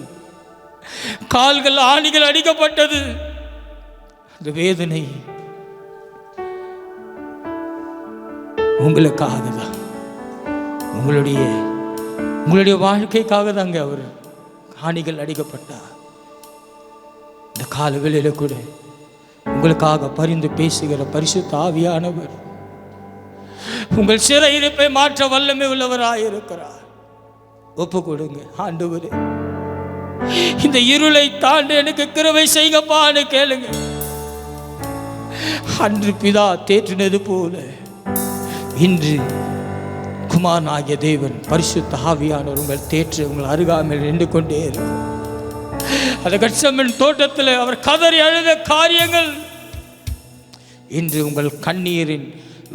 கால்கள் ஆணிகள் அடிக்கப்பட்டது. அந்த வேதனை உங்களுக்காக தான், உங்களுடைய வாழ்க்கைக்காக தாங்க அவர் ஆணிகள் அடிக்கப்பட்டார். இந்த கால வேளையில கூட உங்களுக்காக பரிந்து பேசுகிற பரிசுத்த ஆவியானவர் உங்கள் சிறையிருப்பை மாற்ற வல்லமை உள்ளவராயிருக்கிறார். ஒப்பு கொடுங்க. ஆண்டவரே, இந்த இருளை தாண்டி எனக்கு கிருபை செய்யப்பான்னு கேளுங்க. அன்று பிதா தேற்றினது போல இன்று குமாரனாகிய தேவன் பரிசுத்த ஆவியானவர் உங்கள் தேற்று உங்கள் அருகாமையில் நின்று கொண்டே இருக்கும். அந்த கெத்செமனே தோட்டத்தில் அவர் கதறி அழுத காரியங்கள் இன்று உங்கள் கண்ணீரின்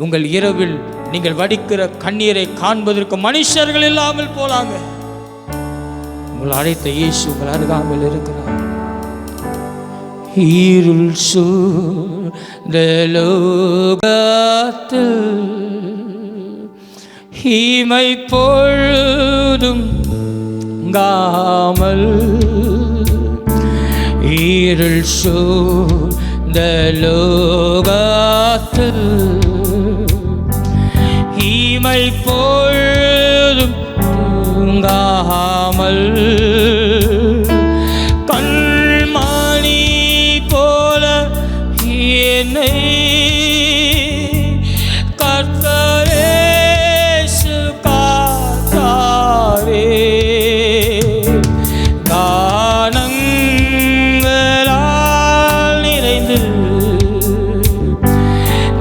உங்கள் இரவில் நீங்கள் வடிக்கிற கண்ணீரை காண்பதற்கு மனுஷர்கள் இல்லாமல் போலாங்க. உங்கள் அழைத்த இயேசு உங்கள் அருகாமையில் இருக்கிறார். இருள் சூழ்ந்த லோகத்தில் இமை பொழுதும் காமல், இருள் சூழ்ந்த லோகத்தில் இமை பொழுதும் தூங்காமல் கண்மணி போல என்னை கர்த்தரேசு காத்தாரே. கானங்களால் நிறைந்து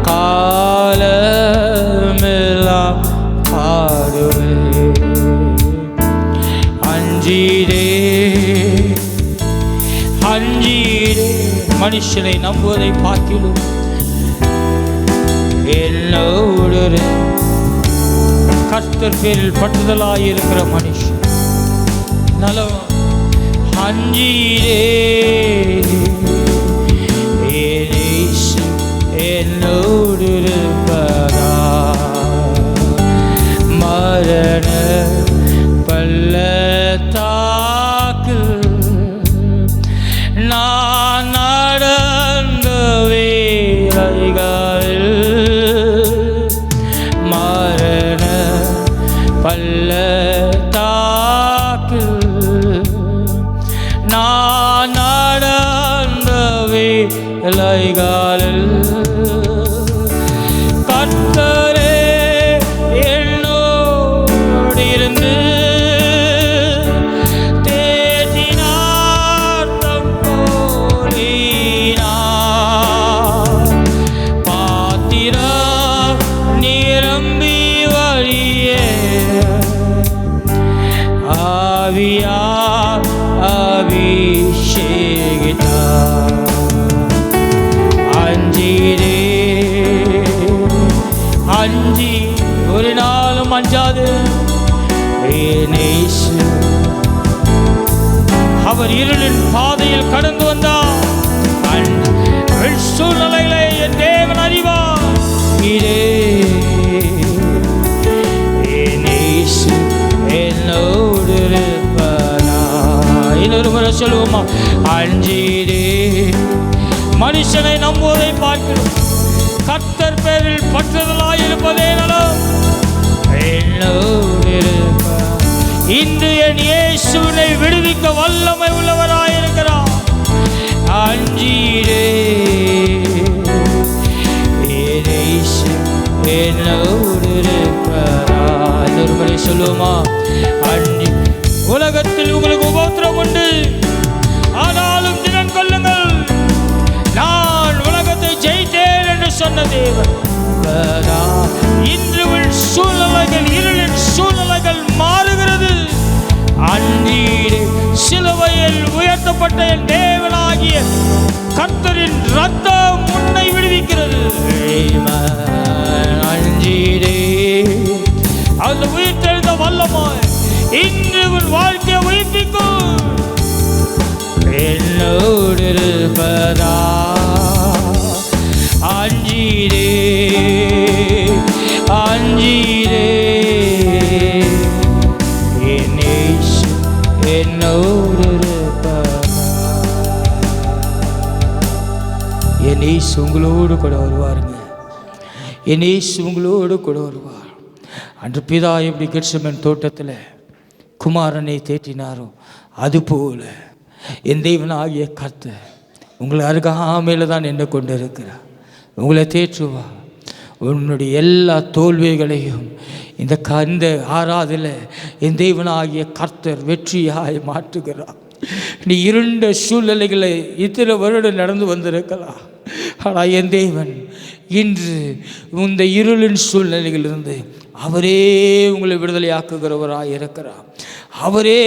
காலமெல்லாம் பாடுவே. அஞ்சீரே அஞ்சீரே, மனுஷனை நம்புவதை பார்க்கிலும் என்னோடு கர்த்தர் பேரில் பற்றுதலாயிருக்கிற மனுஷன் நலம். அஞ்சீரே என்னோடு இருப்பதா மரண பள்ளத்தாக்கு நான் நடந்த வேளைகளில் மரண பள்ளத்தாக்கு நான் நடந்த வேளைகளில் கர்த்தரே என்னோடு இருந்து அபிஷேகித்தார். அஞ்சீரே அஞ்சி ஒரு நாளும் அஞ்சாது. அவர் இருளின் பாதையில் கடந்து வந்தார். சூழ்நிலைகளை என் தேவன் அறிவார். இதே என்னோடு இருப்பதா. இன்னொரு முறை சொல்லுவோமா? அஞ்சீரே மனுஷனை நம்புவதை பார்க்கிறோம். கர்த்தர் பேரில் பற்றுதலாயிருப்பதே நலம். என்னோடு இருப்பார். இன்று என் இயேசுவை விடுவிக்க வல்லமை உள்ளவராயிருக்கிறார். அஞ்சீரே என்னோடு இருப்பாரா. இன்னொரு முறை சொல்லுவோமா? அஞ்சு உலகத்தில் உங்களுக்கு உபத்திரம் உண்டு, ஆனாலும் தினம் கொள்ளுங்கள், நான் உலகத்தை ஜெயித்தேன் என்று சொன்ன தேவன் இன்று சூழ்நிலைகள் இருளின் சூழ்நிலைகள் மாறுகிறது. அன்றீரே சிலுவையில் உயர்த்தப்பட்ட என் தேவனாகிய கர்த்தரின் ரத்தம் உன்னை விடுவிக்கிறது. அஞ்சீரே அந்த உயிர் தெளிந்த வல்லமாய் இன்று உன் வாழ்க்கையை உயிர்ப்பிக்கும். என்னோடு இருப்பதா. அஞ்சீரே அஞ்சீரே என்னோடு இருப்பதா. என் இயேசு உங்களோடு கூட வருவாருங்க. என் இயேசு உங்களோடு கூட வருவார். அன்று பிதா எப்படி கெத்செமனே தோட்டத்தில் குமாரனை தேற்றினாரோ அதுபோல என் தேவனாகிய கர்த்தர் உங்களை அருகாமையில் தான் நின்று கொண்டு இருக்கிறார். உங்களை தேற்றுவார். உன்னுடைய எல்லா தோல்விகளையும் இந்த ஆராதில் என் தேவனாகிய கர்த்தர் வெற்றியாய் மாற்றுகிறார். நீ இருண்ட சூழ்நிலைகளை இத்தனை வருடம் நடந்து வந்திருக்கலாம். ஆனால் என் தேவன் இன்று இந்த இருளின் சூழ்நிலைகளிலிருந்து அவரே உங்களை விடுதலை ஆக்குகிறவராக இருக்கிறார். அவரே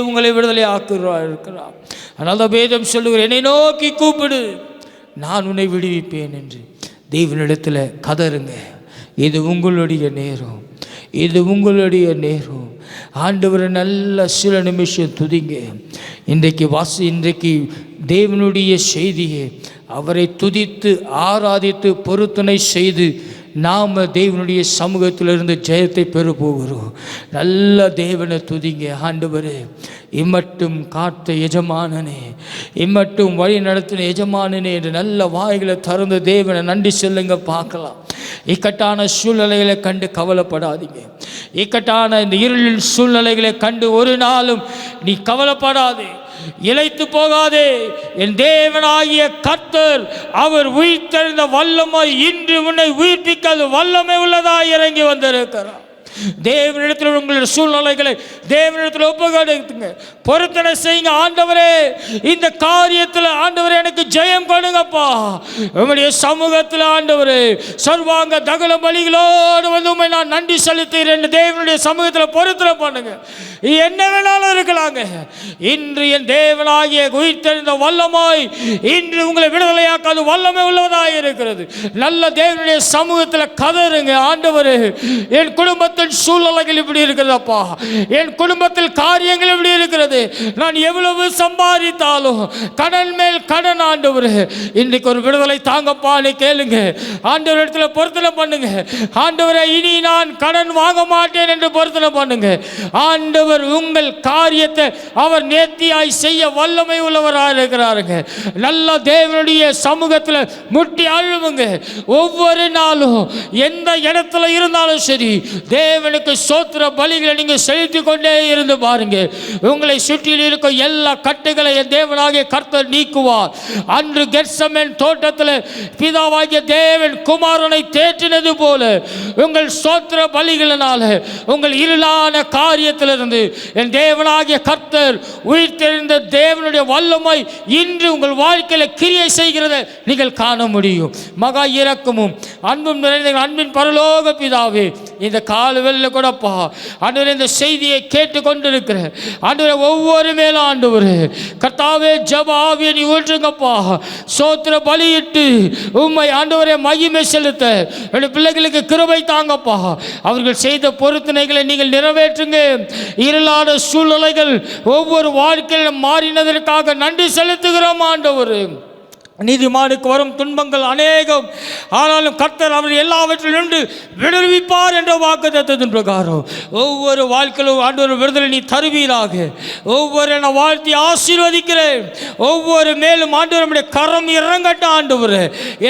உங்களை விடுதலை ஆக்குகிறவராக இருக்கிறார். அதனால் தான் வேதம் சொல்லுகிற, என்னை நோக்கி கூப்பிடு, நான் உன்னை விடுவிப்பேன் என்று தேவனிடத்தில் கதறுங்க. இது உங்களுடைய நேரம், இது உங்களுடைய நேரம். ஆண்டவரை நல்ல சில நிமிஷம் துதிங்க. இன்றைக்கு தேவனுடைய செய்தியை அவரை துதித்து ஆராதித்து பொருத்தனை செய்து நாம் தேவனுடைய சமூகத்திலிருந்து ஜெயத்தை பெற போகிறோம். நல்ல தேவனை துதிங்க. ஆண்டவரே, இம்மட்டும் காத்த எஜமானனே, இம்மட்டும் வழி நடத்தின எஜமானனே என்று நல்ல வாய்களை திறந்து தேவனை நன்றி சொல்லுங்க. பார்க்கலாம். இக்கட்டான சூழ்நிலைகளை கண்டு கவலைப்படாதீங்க. இக்கட்டான இந்த இருளின் சூழ்நிலைகளை கண்டு ஒரு நாளும் நீ கவலைப்படாதே, இளைத்து போகாதே. என் தேவனாகிய கர்த்தர் அவர் உயிர்த்தெழுந்த வல்லமை இன்று உன்னை உயிர்ப்பிக்க வல்லமை உள்ளதாய் இறங்கி வந்திருக்கிறார். தேவனிடத்தில் உங்களுடைய சூழ்நிலைகளை தேவனிடத்தில் ஒப்புக்கொடுத்துங்க, பொருத்தனை செய்யுங்க. ஆண்டவரே, இந்த காரியத்தில் ஆண்டவரே எனக்கு ஜெயம் கொடுங்கப்பா. உங்களுடைய சமூகத்தில் ஆண்டவரே சர்வாங்க தகன பலிகளோடு வந்து உண்மை நான் நன்றி செலுத்துகிறேன். தேவனுடைய சமூகத்தில் பொருத்தனை பண்ணுங்க. என்ன வேணாலும் இருக்கலாங்க. இன்று என் தேவனாகிய உயிர்த்தெழுந்த வல்லமாய் இன்று உங்களை விடுதலையாக்காது வல்லமை உள்ளதாக இருக்கிறது. நல்ல தேவனுடைய சமூகத்தில் கதறுங்க. ஆண்டவரே, என் குடும்பத்தின் சூழ்நிலைகள் இப்படி இருக்கிறதப்பா, என் குடும்பத்தில் காரியங்கள் இப்படி இருக்கிறது, நான் எவ்வளவு சம்பாதித்தாலும் கடன் மேல் கடன். ஆண்டவரே, இன்றைக்கு ஒரு விடுதலை தாங்கப்பா நீ கேளுங்க. ஆண்டவர் இடத்துல பொருத்தனை பண்ணுங்க. ஆண்டவரே, இனி நான் கடன் வாங்க மாட்டேன் என்று பொருத்தனை பண்ணுங்க. ஆண்டவர் உங்கள் காரியத்தை அவர் நேர்த்தியாய் செய்ய வல்லமை உள்ளவராக இருக்கிறாருங்க. நல்ல தேவனுடைய சமூகத்தில் முட்டி அழுவுங்க. ஒவ்வொரு நாளும் எந்த இடத்துல இருந்தாலும் சரி, தேவனுக்கு சோத்திர பலிகளை நீங்கள் செலுத்திக் கொண்டே இருந்து பாருங்க. உங்களை சுற்றில் இருக்கும் எல்லா கட்டுகளை என் தேவனாகிய கர்த்தர் நீக்குவார். அன்று கெத்செமனே தோட்டத்தில் பிதாவாகிய தேவன் குமாரனை தேற்றினது போல உங்கள் சோத்திர பலிகளினால உங்கள் இருளான காரியத்திலிருந்து என் தேவனாகிய கர்த்தர் உயிர்த்தெழுந்த தேவனுடைய வல்லமை இன்று உங்கள் வாழ்க்கையில் கிரியை செய்கிறத நீங்கள் காண முடியும். மகா இரக்கமும் அன்பும் நிறைந்த அன்பின் பரலோக பிதாவே, இந்த காலவெளியில் கூடப்பா ஆண்டவரே, இந்த செய்தியை கேட்டு கொண்டிருக்கிற ஆண்டவரே ஒவ்வொரு மேலும் ஆண்டவரே கர்த்தாவே ஜெப ஆவியை நீ ஊற்றுங்கப்பா. சோத்திர பலியிட்டு உம்மை ஆண்டவரே மகிமை செலுத்த என்னுடைய பிள்ளைகளுக்கு கிருபை தாங்கப்பா. அவர்கள் செய்த பொருத்தனைகளை நீங்கள் நிறைவேற்றுங்க. இருளான சூழ்நிலைகள் ஒவ்வொரு வாழ்க்கையிலும் மாறினதற்காக நன்றி செலுத்துகிறோம். ஆண்டவரே, நீதிமானுக்கு வரும் துன்பங்கள் அநேகம், ஆனாலும் கர்த்தர் அவர் எல்லாவற்றிலிருந்து விடுவிப்பார் என்ற வாக்குத்தத்தத்தின் பிரகாரம் ஒவ்வொரு வாழ்க்கையிலும் ஆண்டவர் விடுதலை நீ தருவீராக. ஒவ்வொரு என வாழ்த்தி ஆசீர்வதிக்கிறேன். ஒவ்வொரு மேலும் ஆண்டவருடைய கரம் இறங்கட்டும். ஆண்டவர்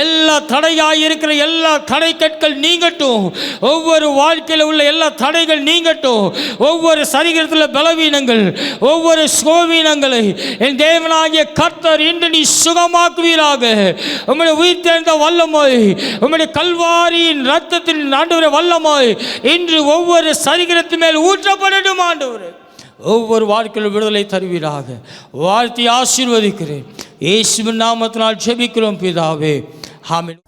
எல்லா தடையாக இருக்கிற எல்லா தடை கற்கள் நீங்கட்டும். ஒவ்வொரு வாழ்க்கையில் உள்ள எல்லா தடைகள் நீங்கட்டும். ஒவ்வொரு சரீரத்தில் பலவீனங்கள், ஒவ்வொரு சோவீனங்களை என் தேவனாகிய கர்த்தர் இன்று நீ சுகமாக்குவீர். உம்முடைய உயிர்த்தெழுந்த வல்லமை, உம்முடைய கல்வாரியின் இரத்தத்தின் ஆண்டவரே வல்லமை இன்று ஒவ்வொரு சரீரத்தின் மேல் ஊற்றப்படட்டும். ஆண்டவரே, ஒவ்வொரு வாழ்க்கையில் விடுதலை தருவீராக. வாழ்த்தி ஆசீர்வதிக்கிறேன். இயேசுவின் நாமத்தினால் ஜெபிக்கிறோம் பிதாவே. ஆமென்.